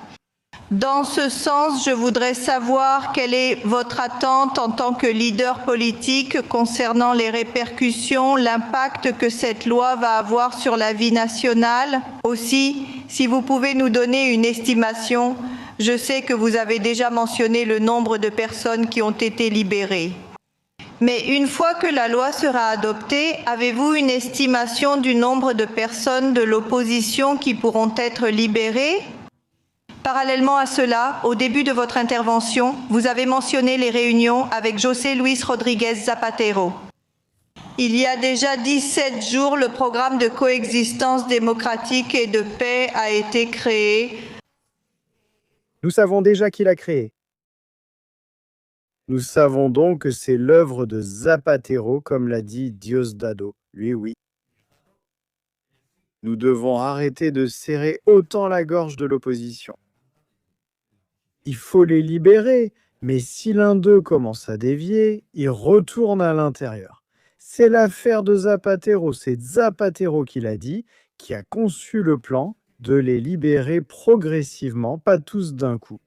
Dans ce sens, je voudrais savoir quelle est votre attente en tant que leader politique concernant les répercussions, l'impact que cette loi va avoir sur la vie nationale. Aussi, si vous pouvez nous donner une estimation, je sais que vous avez déjà mentionné le nombre de personnes qui ont été libérées. Mais une fois que la loi sera adoptée, avez-vous une estimation du nombre de personnes de l'opposition qui pourront être libérées ? Parallèlement à cela, au début de votre intervention, vous avez mentionné les réunions avec José Luis Rodríguez Zapatero. Il y a déjà 17 jours, le programme de coexistence démocratique et de paix a été créé. Nous savons déjà qui l'a créé. Nous savons donc que c'est l'œuvre de Zapatero, comme l'a dit Diosdado. Lui, oui. Nous devons arrêter de serrer autant la gorge de l'opposition. Il faut les libérer, mais si l'un d'eux commence à dévier, il retourne à l'intérieur. C'est l'affaire de Zapatero, c'est Zapatero qui l'a dit, qui a conçu le plan de les libérer progressivement, pas tous d'un coup.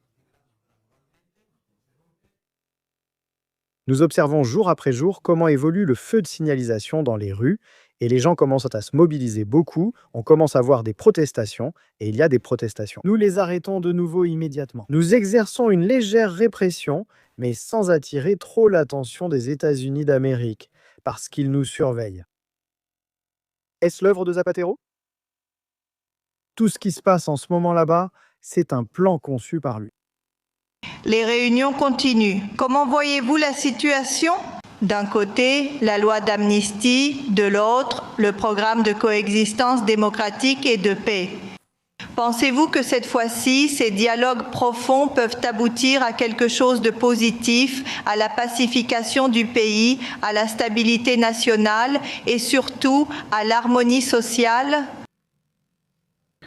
Nous observons jour après jour comment évolue le feu de signalisation dans les rues et les gens commencent à se mobiliser beaucoup, on commence à voir des protestations et il y a des protestations. Nous les arrêtons de nouveau immédiatement. Nous exerçons une légère répression, mais sans attirer trop l'attention des États-Unis d'Amérique, parce qu'ils nous surveillent. Est-ce l'œuvre de Zapatero? Tout ce qui se passe en ce moment là-bas, c'est un plan conçu par lui. Les réunions continuent. Comment voyez-vous la situation? D'un côté, la loi d'amnistie, de l'autre, le programme de coexistence démocratique et de paix. Pensez-vous que cette fois-ci, ces dialogues profonds peuvent aboutir à quelque chose de positif, à la pacification du pays, à la stabilité nationale et surtout à l'harmonie sociale?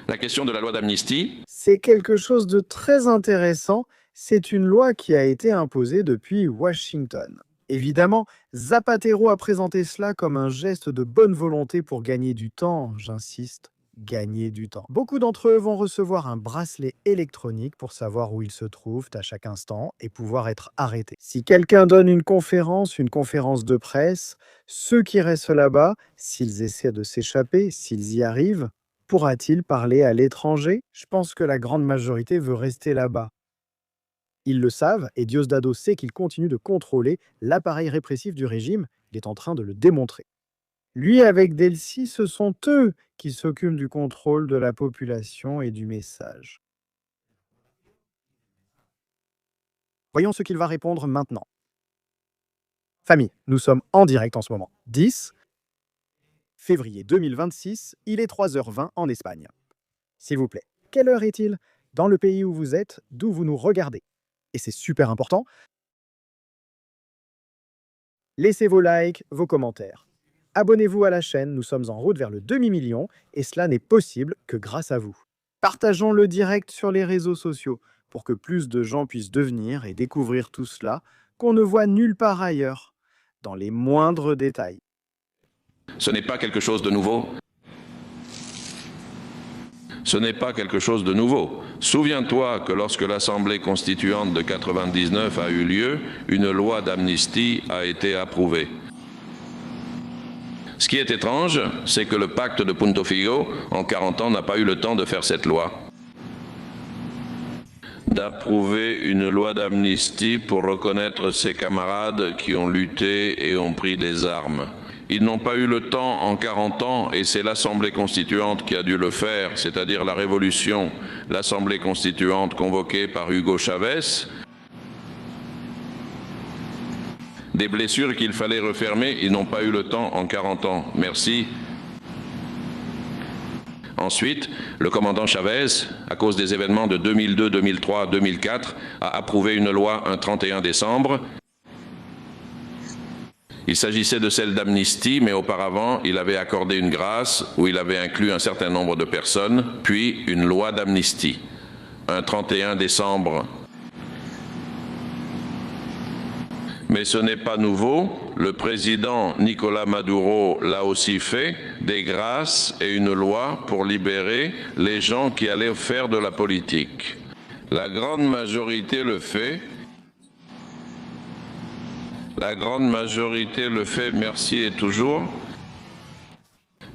La question de la loi d'amnistie. C'est quelque chose de très intéressant. C'est une loi qui a été imposée depuis Washington. Évidemment, Zapatero a présenté cela comme un geste de bonne volonté pour gagner du temps, j'insiste, gagner du temps. Beaucoup d'entre eux vont recevoir un bracelet électronique pour savoir où ils se trouvent à chaque instant et pouvoir être arrêtés. Si quelqu'un donne une conférence de presse, ceux qui restent là-bas, s'ils essaient de s'échapper, s'ils y arrivent, pourra-t-il parler à l'étranger? Je pense que la grande majorité veut rester là-bas. Ils le savent, et Diosdado sait qu'il continue de contrôler l'appareil répressif du régime. Il est en train de le démontrer. Lui avec Delcy, ce sont eux qui s'occupent du contrôle de la population et du message. Voyons ce qu'il va répondre maintenant. Famille, nous sommes en direct en ce moment. 10 février 2026, il est 3h20 en Espagne. S'il vous plaît, quelle heure est-il dans le pays où vous êtes, d'où vous nous regardez? Et c'est super important. Laissez vos likes, vos commentaires. Abonnez-vous à la chaîne, nous sommes en route vers le demi-million et cela n'est possible que grâce à vous. Partageons le direct sur les réseaux sociaux pour que plus de gens puissent devenir et découvrir tout cela qu'on ne voit nulle part ailleurs, dans les moindres détails. Ce n'est pas quelque chose de nouveau. Ce n'est pas quelque chose de nouveau. Souviens-toi que lorsque l'Assemblée constituante de 99 a eu lieu, une loi d'amnistie a été approuvée. Ce qui est étrange, c'est que le pacte de Punto Fijo, en 40 ans, n'a pas eu le temps de faire cette loi. D'approuver une loi d'amnistie pour reconnaître ses camarades qui ont lutté et ont pris des armes. Ils n'ont pas eu le temps en 40 ans, et c'est l'Assemblée constituante qui a dû le faire, c'est-à-dire la Révolution, l'Assemblée constituante convoquée par Hugo Chavez. Des blessures qu'il fallait refermer, ils n'ont pas eu le temps en 40 ans. Merci. Ensuite, le commandant Chavez, à cause des événements de 2002, 2003, 2004, a approuvé une loi un 31 décembre. Il s'agissait de celle d'amnistie, mais auparavant, il avait accordé une grâce où il avait inclus un certain nombre de personnes, puis une loi d'amnistie. Un 31 décembre. Mais ce n'est pas nouveau. Le président Nicolás Maduro l'a aussi fait, des grâces et une loi pour libérer les gens qui allaient faire de la politique. La grande majorité le fait. La grande majorité le fait, merci et toujours.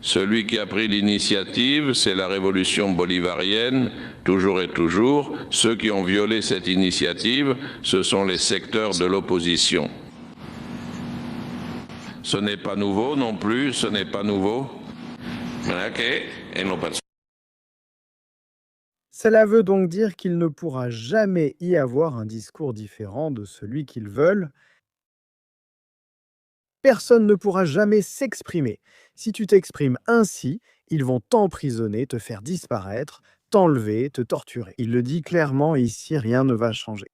Celui qui a pris l'initiative, c'est la révolution bolivarienne, toujours et toujours. Ceux qui ont violé cette initiative, ce sont les secteurs de l'opposition. Ce n'est pas nouveau non plus, ce n'est pas nouveau. Cela veut donc dire qu'il ne pourra jamais y avoir un discours différent de celui qu'ils veulent. Personne ne pourra jamais s'exprimer. Si tu t'exprimes ainsi, ils vont t'emprisonner, te faire disparaître, t'enlever, te torturer. Il le dit clairement, ici, rien ne va changer.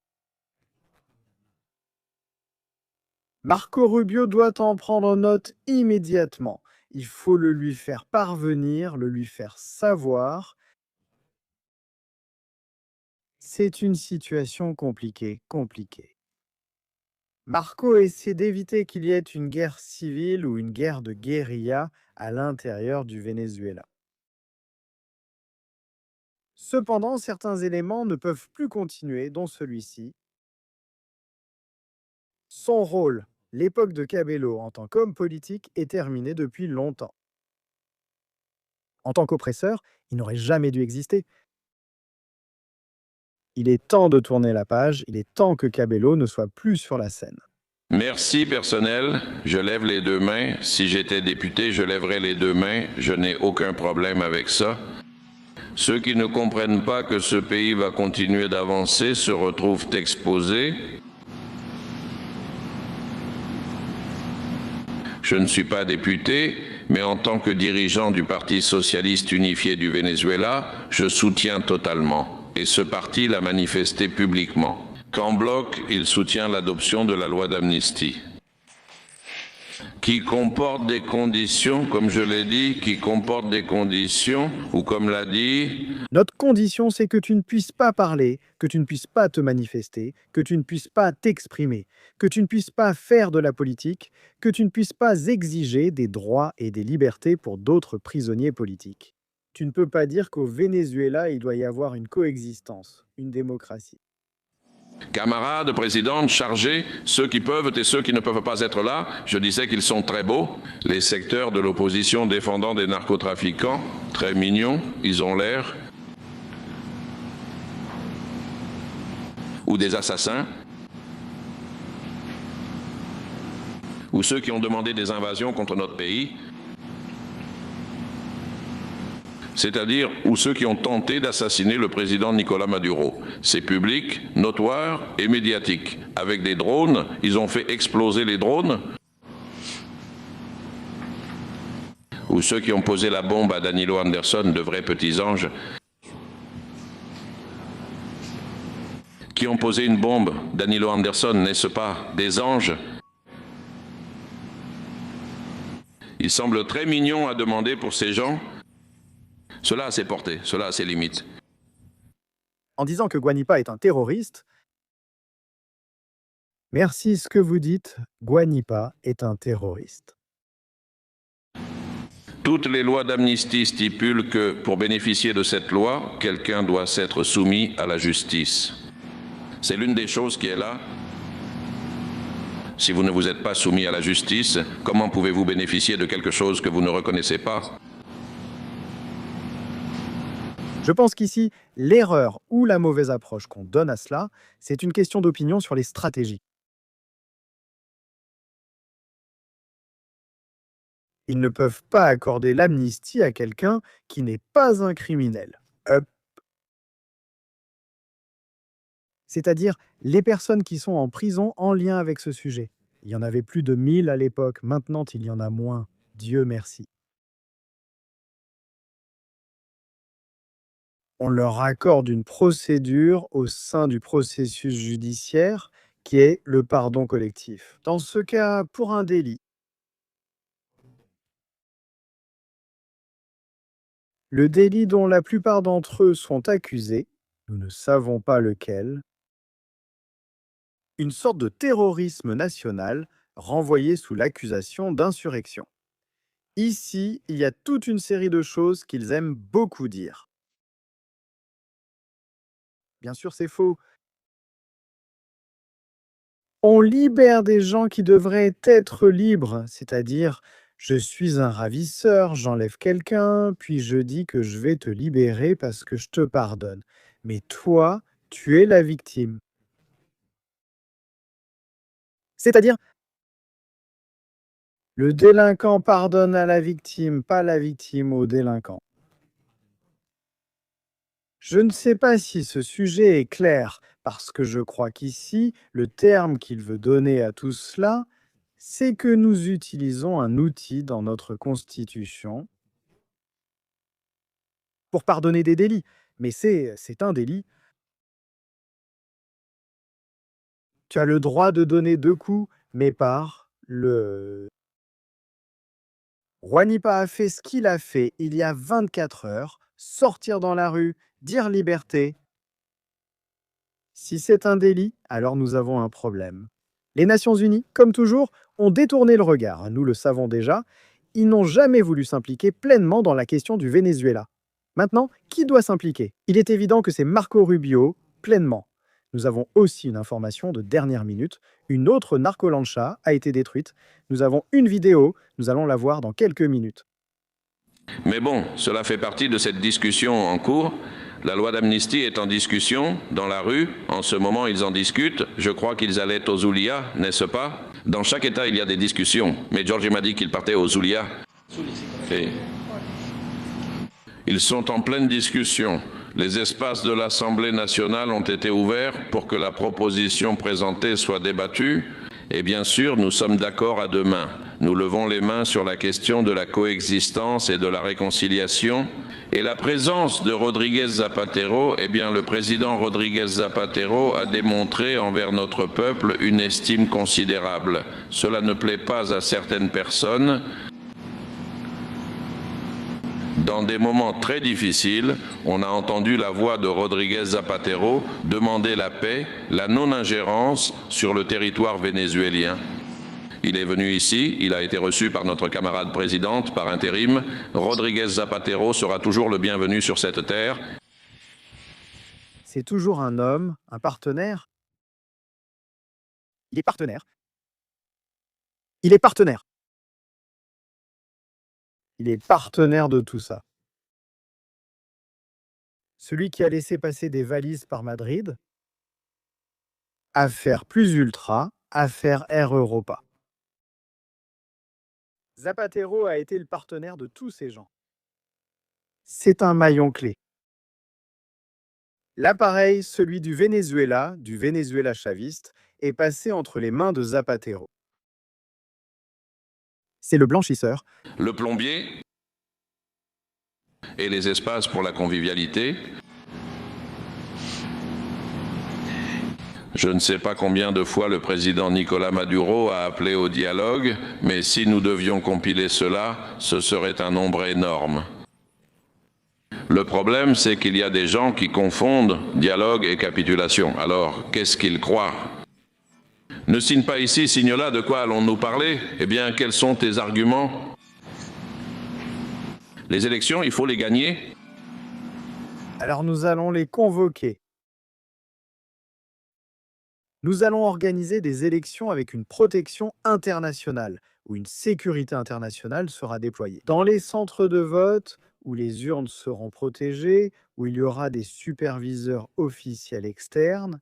Marco Rubio doit en prendre note immédiatement. Il faut le lui faire parvenir, le lui faire savoir. C'est une situation compliquée. Marco essaie d'éviter qu'il y ait une guerre civile ou une guerre de guérilla à l'intérieur du Venezuela. Cependant, certains éléments ne peuvent plus continuer, dont celui-ci. Son rôle, l'époque de Cabello en tant qu'homme politique, est terminée depuis longtemps. En tant qu'oppresseur, il n'aurait jamais dû exister. Il est temps de tourner la page, il est temps que Cabello ne soit plus sur la scène. Merci personnel, je lève les deux mains. Si j'étais député, je lèverais les deux mains. Je n'ai aucun problème avec ça. Ceux qui ne comprennent pas que ce pays va continuer d'avancer se retrouvent exposés. Je ne suis pas député, mais en tant que dirigeant du Parti socialiste unifié du Venezuela, je soutiens totalement. Et ce parti l'a manifesté publiquement. Qu'en bloc, il soutient l'adoption de la loi d'amnistie, qui comporte des conditions, comme je l'ai dit, qui comporte des conditions, ou comme l'a dit... Notre condition, c'est que tu ne puisses pas parler, que tu ne puisses pas te manifester, que tu ne puisses pas t'exprimer, que tu ne puisses pas faire de la politique, que tu ne puisses pas exiger des droits et des libertés pour d'autres prisonniers politiques. Tu ne peux pas dire qu'au Venezuela, il doit y avoir une coexistence, une démocratie. Camarades, présidente, chargés, ceux qui peuvent et ceux qui ne peuvent pas être là, je disais qu'ils sont très beaux. Les secteurs de l'opposition défendant des narcotrafiquants, très mignons, ils ont l'air. Ou des assassins. Ou ceux qui ont demandé des invasions contre notre pays. C'est-à-dire ou ceux qui ont tenté d'assassiner le président Nicolás Maduro. C'est public, notoire et médiatique. Avec des drones, ils ont fait exploser les drones. Ou ceux qui ont posé la bombe à Danilo Anderson, de vrais petits anges. Qui ont posé une bombe, Danilo Anderson, n'est-ce pas des anges? Il semble très mignon à demander pour ces gens. Cela a ses portées, cela a ses limites. En disant que Guanipa est un terroriste, merci, ce que vous dites, Guanipa est un terroriste. Toutes les lois d'amnistie stipulent que, pour bénéficier de cette loi, quelqu'un doit s'être soumis à la justice. C'est l'une des choses qui est là. Si vous ne vous êtes pas soumis à la justice, comment pouvez-vous bénéficier de quelque chose que vous ne reconnaissez pas? Je pense qu'ici, l'erreur ou la mauvaise approche qu'on donne à cela, c'est une question d'opinion sur les stratégies. Ils ne peuvent pas accorder l'amnistie à quelqu'un qui n'est pas un criminel. C'est-à-dire les personnes qui sont en prison en lien avec ce sujet. Il y en avait plus de 1000 à l'époque, maintenant il y en a moins. Dieu merci. On leur accorde une procédure au sein du processus judiciaire qui est le pardon collectif. Dans ce cas, pour un délit, le délit dont la plupart d'entre eux sont accusés, nous ne savons pas lequel, une sorte de terrorisme national renvoyé sous l'accusation d'insurrection. Ici, il y a toute une série de choses qu'ils aiment beaucoup dire. Bien sûr, c'est faux. On libère des gens qui devraient être libres, c'est-à-dire je suis un ravisseur, j'enlève quelqu'un, puis je dis que je vais te libérer parce que je te pardonne. Mais toi, tu es la victime. C'est-à-dire, le délinquant pardonne à la victime, pas la victime au délinquant. Je ne sais pas si ce sujet est clair, parce que je crois qu'ici, le terme qu'il veut donner à tout cela, c'est que nous utilisons un outil dans notre Constitution pour pardonner des délits. Mais c'est un délit. Tu as le droit de donner 2 coups, mais par le... Guanipa a fait ce qu'il a fait il y a 24 heures, sortir dans la rue, dire liberté. Si c'est un délit, alors nous avons un problème. Les Nations Unies, comme toujours, ont détourné le regard, nous le savons déjà. Ils n'ont jamais voulu s'impliquer pleinement dans la question du Venezuela. Maintenant, qui doit s'impliquer? Il est évident que c'est Marco Rubio, pleinement. Nous avons aussi une information de dernière minute. Une autre narcolancha a été détruite. Nous avons une vidéo, nous allons la voir dans quelques minutes. Mais bon, cela fait partie de cette discussion en cours. La loi d'amnistie est en discussion dans la rue. En ce moment, ils en discutent. Je crois qu'ils allaient aux Zulia, n'est-ce pas? Dans chaque État, il y a des discussions. Mais George m'a dit qu'il partait aux Zulia. Et ils sont en pleine discussion. Les espaces de l'Assemblée nationale ont été ouverts pour que la proposition présentée soit débattue. Et bien sûr, nous sommes d'accord à 2 mains. Nous levons les mains sur la question de la coexistence et de la réconciliation. Et la présence de Rodríguez Zapatero, eh bien, le président Rodríguez Zapatero a démontré envers notre peuple une estime considérable. Cela ne plaît pas à certaines personnes. Dans des moments très difficiles, on a entendu la voix de Rodríguez Zapatero demander la paix, la non-ingérence sur le territoire vénézuélien. Il est venu ici, il a été reçu par notre camarade présidente par intérim. Rodríguez Zapatero sera toujours le bienvenu sur cette terre. C'est toujours un homme, un partenaire. Il est partenaire. Il est partenaire. Il est partenaire de tout ça. Celui qui a laissé passer des valises par Madrid, affaire plus ultra, affaire Air Europa. Zapatero a été le partenaire de tous ces gens. C'est un maillon clé. L'appareil, celui du Venezuela chaviste, est passé entre les mains de Zapatero. C'est le blanchisseur. Le plombier et les espaces pour la convivialité. Je ne sais pas combien de fois le président Nicolás Maduro a appelé au dialogue, mais si nous devions compiler cela, ce serait un nombre énorme. Le problème, c'est qu'il y a des gens qui confondent dialogue et capitulation. Alors, qu'est-ce qu'ils croient? Ne signe pas ici, signe là, de quoi allons-nous parler? Eh bien, quels sont tes arguments? Les élections, il faut les gagner. Alors nous allons les convoquer. Nous allons organiser des élections avec une protection internationale, où une sécurité internationale sera déployée. Dans les centres de vote, où les urnes seront protégées, où il y aura des superviseurs officiels externes,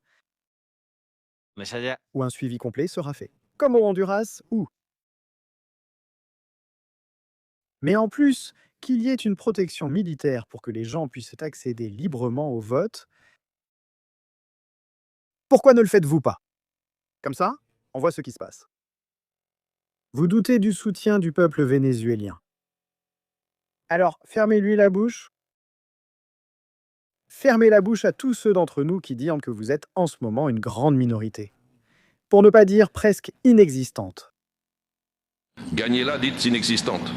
Mais c'est-à-dire, où un suivi complet sera fait. Comme au Honduras, où. Mais en plus, qu'il y ait une protection militaire pour que les gens puissent accéder librement au vote, pourquoi ne le faites-vous pas? Comme ça, on voit ce qui se passe. Vous doutez du soutien du peuple vénézuélien. Alors, fermez-lui la bouche. Fermez la bouche à tous ceux d'entre nous qui disent que vous êtes en ce moment une grande minorité. Pour ne pas dire presque inexistante. Gagnez-la, dites inexistante.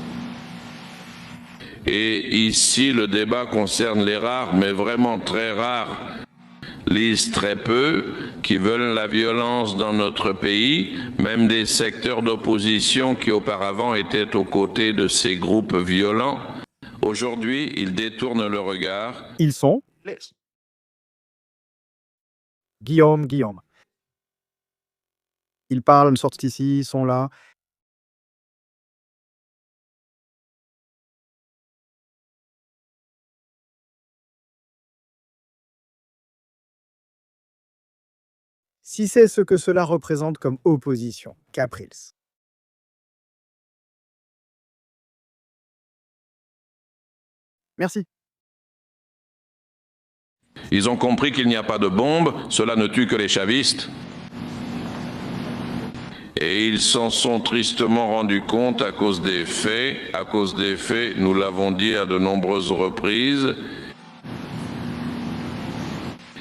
Et ici, le débat concerne les rares, mais vraiment très rares, lisent très peu, qui veulent la violence dans notre pays, même des secteurs d'opposition qui auparavant étaient aux côtés de ces groupes violents. Aujourd'hui, ils détournent le regard. Ils sont Guillaume. Ils parlent, sortent ici, sont là. Si c'est ce que cela représente comme opposition, Capriles. Merci. Ils ont compris qu'il n'y a pas de bombe, cela ne tue que les chavistes. Et ils s'en sont tristement rendus compte à cause des faits. À cause des faits, nous l'avons dit à de nombreuses reprises.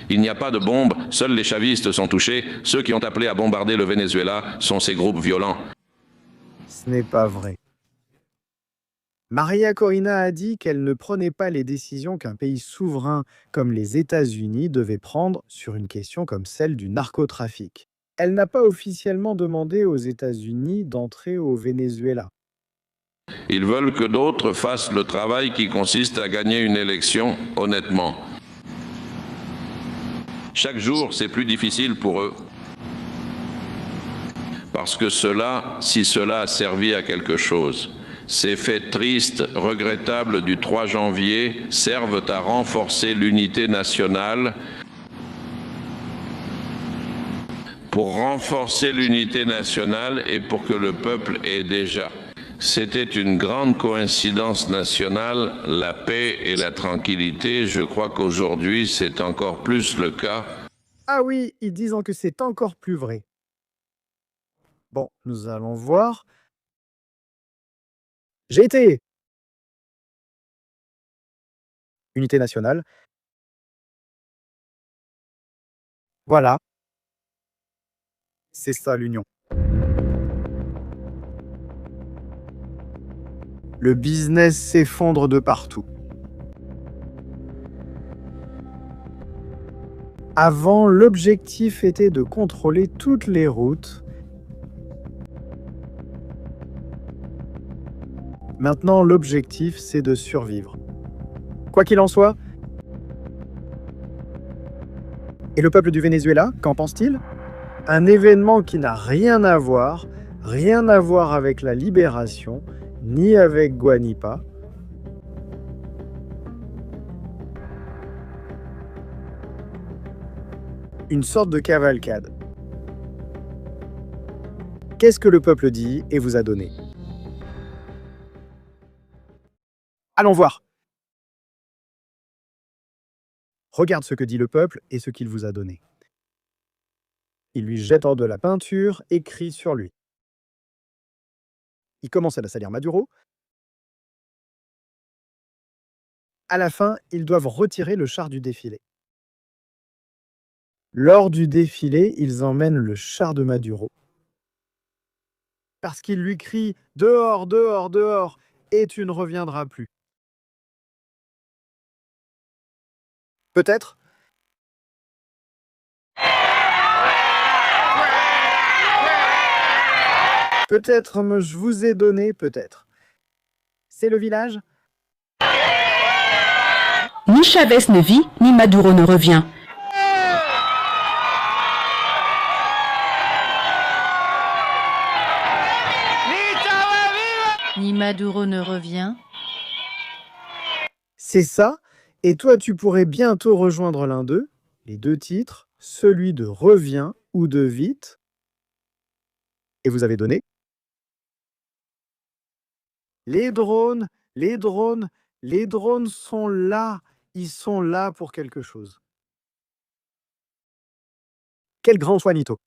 Il n'y a pas de bombe, seuls les chavistes sont touchés. Ceux qui ont appelé à bombarder le Venezuela sont ces groupes violents. Ce n'est pas vrai. Maria Corina a dit qu'elle ne prenait pas les décisions qu'un pays souverain comme les États-Unis devait prendre sur une question comme celle du narcotrafic. Elle n'a pas officiellement demandé aux États-Unis d'entrer au Venezuela. Ils veulent que d'autres fassent le travail qui consiste à gagner une élection honnêtement. Chaque jour, c'est plus difficile pour eux. Parce que si cela a servi à quelque chose, ces faits tristes, regrettables du 3 janvier servent à renforcer l'unité nationale. Pour renforcer l'unité nationale et pour que le peuple ait déjà. C'était une grande coïncidence nationale, la paix et la tranquillité. Je crois qu'aujourd'hui, c'est encore plus le cas. Ah oui, ils disent que c'est encore plus vrai. Bon, nous allons voir. J'ai été. Unité nationale. Voilà. C'est ça l'union. Le business s'effondre de partout. Avant, l'objectif était de contrôler toutes les routes. Maintenant, l'objectif, c'est de survivre. Quoi qu'il en soit. Et le peuple du Venezuela, qu'en pense-t-il? Un événement qui n'a rien à voir avec la libération, ni avec Guanipa. Une sorte de cavalcade. Qu'est-ce que le peuple dit et vous a donné? Allons voir. Regarde ce que dit le peuple et ce qu'il vous a donné. Il lui jette hors de la peinture, écrit sur lui. Il commence à salir Maduro. À la fin, ils doivent retirer le char du défilé. Lors du défilé, ils emmènent le char de Maduro. Parce qu'il lui crie « Dehors, dehors, dehors, et tu ne reviendras plus ». Peut-être? Peut-être je vous ai donné, peut-être. C'est le village? Ni Chavez ne vit, ni Maduro ne revient. Ni Maduro ne revient. C'est ça, et toi tu pourrais bientôt rejoindre l'un d'eux, les deux titres, celui de Reviens ou de Vite. Et vous avez donné? Les drones, les drones, les drones sont là, ils sont là pour quelque chose. Quel grand Juanito!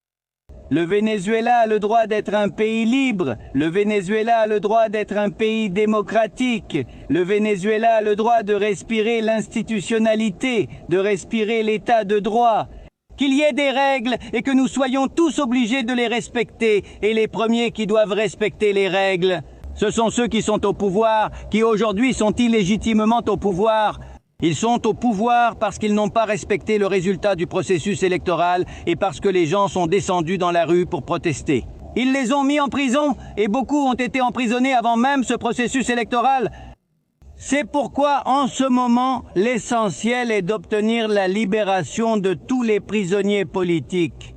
Le Venezuela a le droit d'être un pays libre. Le Venezuela a le droit d'être un pays démocratique. Le Venezuela a le droit de respirer l'institutionnalité, de respirer l'état de droit. Qu'il y ait des règles et que nous soyons tous obligés de les respecter. Et les premiers qui doivent respecter les règles, ce sont ceux qui sont au pouvoir, qui aujourd'hui sont illégitimement au pouvoir. Ils sont au pouvoir parce qu'ils n'ont pas respecté le résultat du processus électoral et parce que les gens sont descendus dans la rue pour protester. Ils les ont mis en prison et beaucoup ont été emprisonnés avant même ce processus électoral. C'est pourquoi, en ce moment, l'essentiel est d'obtenir la libération de tous les prisonniers politiques.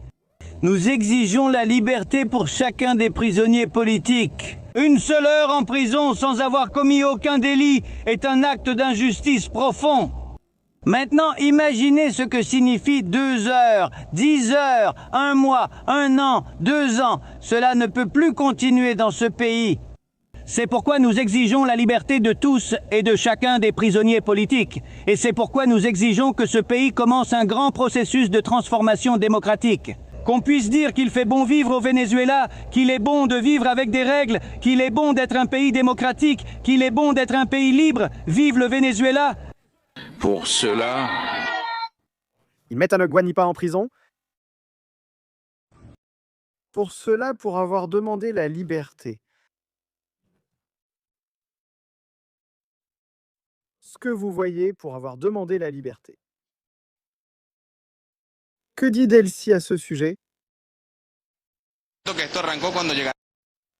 Nous exigeons la liberté pour chacun des prisonniers politiques. Une seule heure en prison sans avoir commis aucun délit est un acte d'injustice profond. Maintenant, imaginez ce que signifie 2 heures, 10 heures, 1 mois, 1 an, 2 ans. Cela ne peut plus continuer dans ce pays. C'est pourquoi nous exigeons la liberté de tous et de chacun des prisonniers politiques. Et c'est pourquoi nous exigeons que ce pays commence un grand processus de transformation démocratique. Qu'on puisse dire qu'il fait bon vivre au Venezuela, qu'il est bon de vivre avec des règles, qu'il est bon d'être un pays démocratique, qu'il est bon d'être un pays libre. Vive le Venezuela! Pour cela... Ils mettent un Guanipa en prison? Pour cela, pour avoir demandé la liberté. Ce que vous voyez pour avoir demandé la liberté. Que dit Delcy à ce sujet?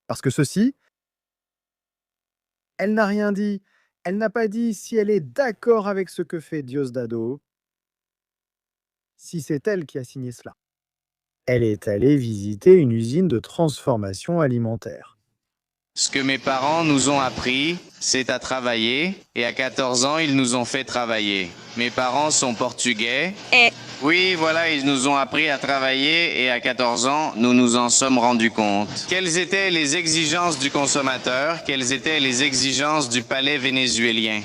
Parce que ceci, elle n'a rien dit. Elle n'a pas dit si elle est d'accord avec ce que fait Diosdado, si c'est elle qui a signé cela. Elle est allée visiter une usine de transformation alimentaire. Ce que mes parents nous ont appris, c'est à travailler, et à 14 ans, ils nous ont fait travailler. Mes parents sont portugais. Oui, voilà, ils nous ont appris à travailler, et à 14 ans, nous nous en sommes rendus compte. Quelles étaient les exigences du consommateur? Quelles étaient les exigences du palais vénézuélien?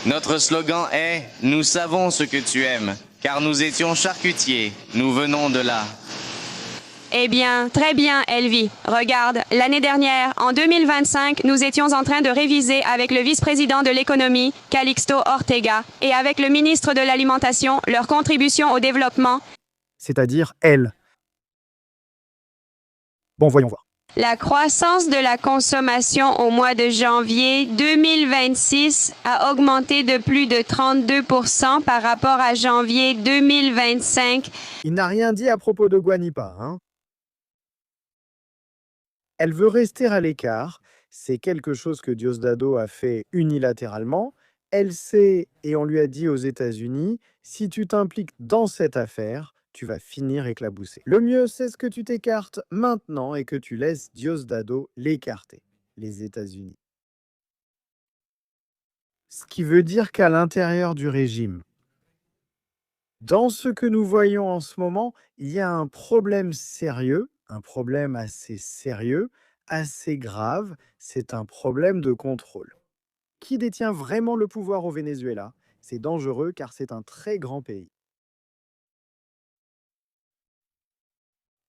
Notre slogan est « Nous savons ce que tu aimes », car nous étions charcutiers. Nous venons de là. Eh bien, très bien, Elvie. Regarde, l'année dernière, en 2025, nous étions en train de réviser avec le vice-président de l'économie, Calixto Ortega, et avec le ministre de l'Alimentation, leur contribution au développement. C'est-à-dire elle. Bon, voyons voir. La croissance de la consommation au mois de janvier 2026 a augmenté de plus de 32% par rapport à janvier 2025. Il n'a rien dit à propos de Guanipa, hein? Elle veut rester à l'écart. C'est quelque chose que Diosdado a fait unilatéralement. Elle sait, et on lui a dit aux États-Unis, si tu t'impliques dans cette affaire, tu vas finir éclaboussé. Le mieux, c'est ce que tu t'écartes maintenant et que tu laisses Diosdado l'écarter, les États-Unis. Ce qui veut dire qu'à l'intérieur du régime, dans ce que nous voyons en ce moment, il y a un problème sérieux, un problème assez sérieux, assez grave, c'est un problème de contrôle. Qui détient vraiment le pouvoir au Venezuela? C'est dangereux car c'est un très grand pays.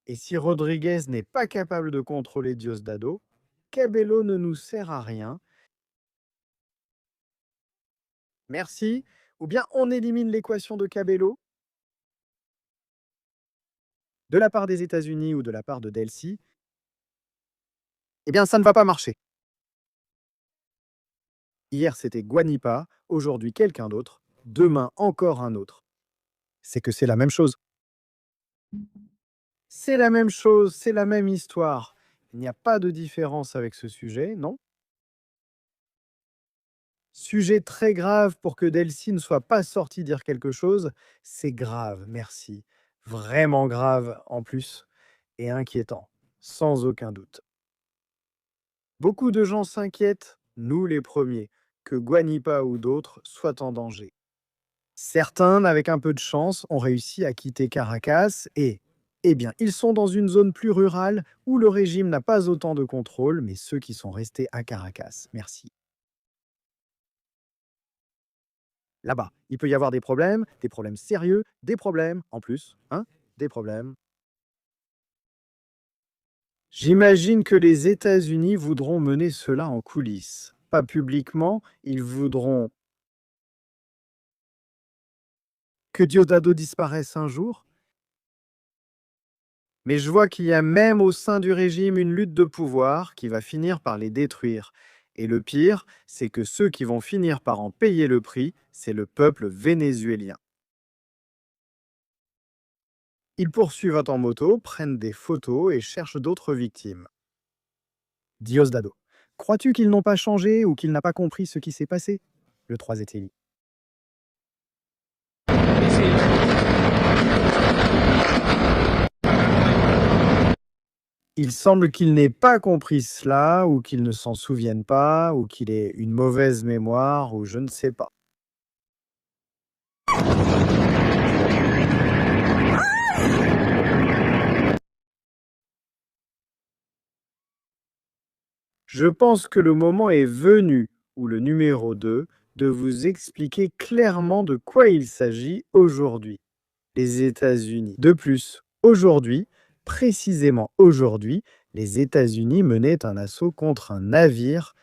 Et si Rodriguez n'est pas capable de contrôler Diosdado, Cabello ne nous sert à rien. Merci. Ou bien on élimine l'équation de Cabello de la part des États-Unis ou de la part de Delcy, eh bien, ça ne va pas marcher. Hier, c'était Guanipa, aujourd'hui quelqu'un d'autre, demain encore un autre. C'est que c'est la même chose. C'est la même chose, c'est la même histoire. Il n'y a pas de différence avec ce sujet, non? Sujet très grave pour que Delcy ne soit pas sortie dire quelque chose. C'est grave, merci. Vraiment grave en plus. Et inquiétant, sans aucun doute. Beaucoup de gens s'inquiètent, nous les premiers, que Guanipa ou d'autres soient en danger. Certains, avec un peu de chance, ont réussi à quitter Caracas et, eh bien, ils sont dans une zone plus rurale où le régime n'a pas autant de contrôle, mais ceux qui sont restés à Caracas, merci. Là-bas, il peut y avoir des problèmes sérieux, des problèmes en plus, hein, des problèmes. J'imagine que les États-Unis voudront mener cela en coulisses. Pas publiquement, ils voudront que Diosdado disparaisse un jour. Mais je vois qu'il y a même au sein du régime une lutte de pouvoir qui va finir par les détruire. Et le pire, c'est que ceux qui vont finir par en payer le prix, c'est le peuple vénézuélien. Ils poursuivent en moto, prennent des photos et cherchent d'autres victimes. Diosdado, crois-tu qu'ils n'ont pas changé ou qu'il n'a pas compris ce qui s'est passé? Le 3 Etelli. Il semble qu'il n'ait pas compris cela, ou qu'il ne s'en souvienne pas, ou qu'il ait une mauvaise mémoire, ou je ne sais pas. Je pense que le moment est venu, ou le numéro 2, de vous expliquer clairement de quoi il s'agit aujourd'hui. Les États-Unis. De plus, aujourd'hui, précisément aujourd'hui, les États-Unis menaient un assaut contre un navire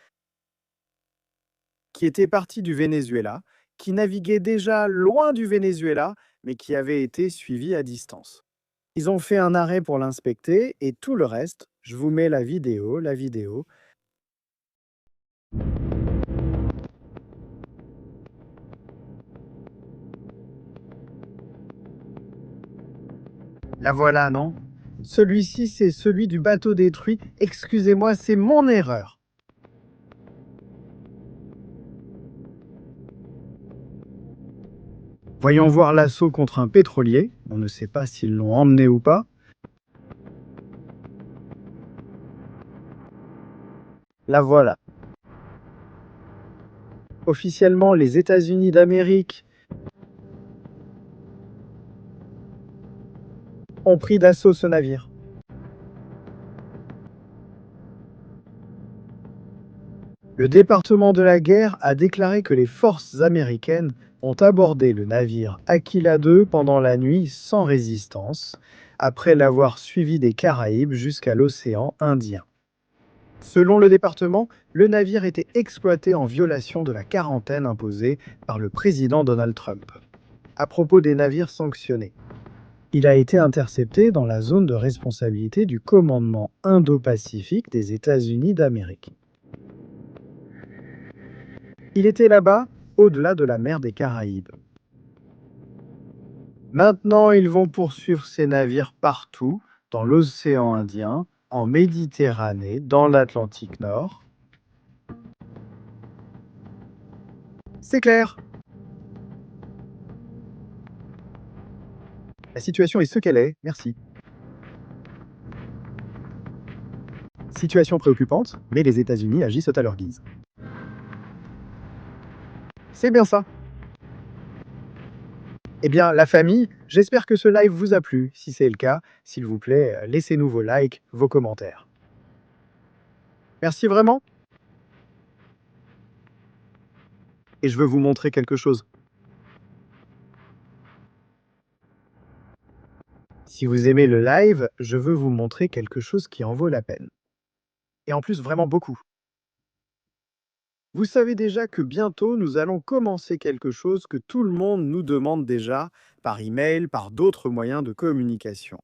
qui était parti du Venezuela, qui naviguait déjà loin du Venezuela, mais qui avait été suivi à distance. Ils ont fait un arrêt pour l'inspecter et tout le reste, je vous mets la vidéo. La voilà, non? Celui-ci, c'est celui du bateau détruit. Excusez-moi, c'est mon erreur. Voyons voir l'assaut contre un pétrolier. On ne sait pas s'ils l'ont emmené ou pas. La voilà. Officiellement, les États-Unis d'Amérique ont pris d'assaut ce navire. Le département de la guerre a déclaré que les forces américaines ont abordé le navire Aquila II pendant la nuit sans résistance, après l'avoir suivi des Caraïbes jusqu'à l'océan Indien. Selon le département, le navire était exploité en violation de la quarantaine imposée par le président Donald Trump. À propos des navires sanctionnés, il a été intercepté dans la zone de responsabilité du commandement Indo-Pacifique des États-Unis d'Amérique. Il était là-bas, au-delà de la mer des Caraïbes. Maintenant, ils vont poursuivre ces navires partout, dans l'océan Indien, en Méditerranée, dans l'Atlantique Nord. C'est clair. La situation est ce qu'elle est, merci. Situation préoccupante, mais les États-Unis agissent à leur guise. C'est bien ça. Eh bien, la famille, j'espère que ce live vous a plu. Si c'est le cas, s'il vous plaît, laissez-nous vos likes, vos commentaires. Merci vraiment. Et je veux vous montrer quelque chose. Si vous aimez le live, je veux vous montrer quelque chose qui en vaut la peine. Et en plus, vraiment beaucoup. Vous savez déjà que bientôt, nous allons commencer quelque chose que tout le monde nous demande déjà, par email, par d'autres moyens de communication.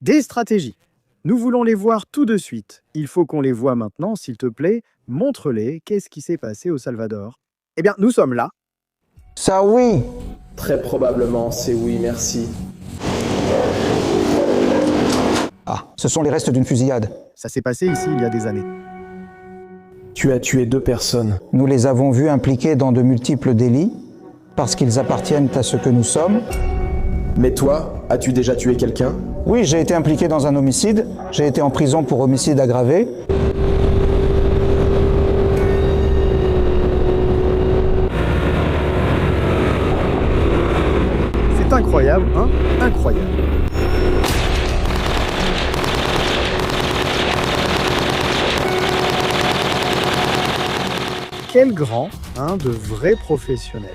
Des stratégies. Nous voulons les voir tout de suite. Il faut qu'on les voie maintenant, s'il te plaît. Montre-les. Qu'est-ce qui s'est passé au Salvador? Eh bien, nous sommes là. Ça oui. Très probablement, c'est oui, merci. Ah, ce sont les restes d'une fusillade. Ça s'est passé ici il y a des années. Tu as tué 2 personnes. Nous les avons vus impliqués dans de multiples délits, parce qu'ils appartiennent à ce que nous sommes. Mais toi, as-tu déjà tué quelqu'un? Oui, j'ai été impliqué dans un homicide. J'ai été en prison pour homicide aggravé. C'est incroyable, hein? Incroyable. Quel grand, hein, de vrais professionnels.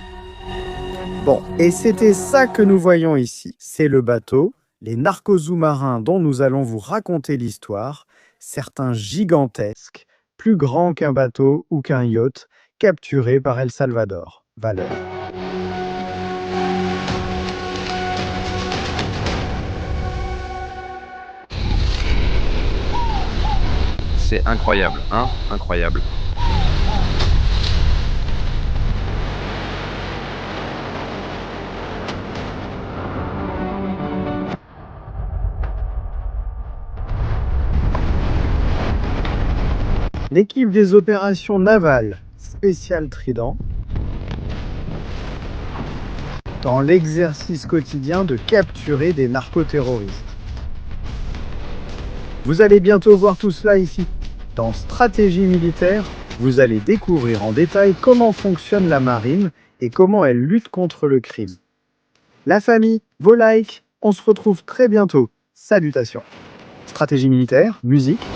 Bon, et c'était ça que nous voyons ici. C'est le bateau, les narcos sous-marins dont nous allons vous raconter l'histoire, certains gigantesques, plus grands qu'un bateau ou qu'un yacht, capturés par El Salvador. Valeur. C'est incroyable, hein? Incroyable. L'équipe des opérations navales spéciales Trident dans l'exercice quotidien de capturer des narcoterroristes. Vous allez bientôt voir tout cela ici. Dans Stratégie militaire, vous allez découvrir en détail comment fonctionne la marine et comment elle lutte contre le crime. La famille, vos likes, on se retrouve très bientôt. Salutations. Stratégie militaire, musique.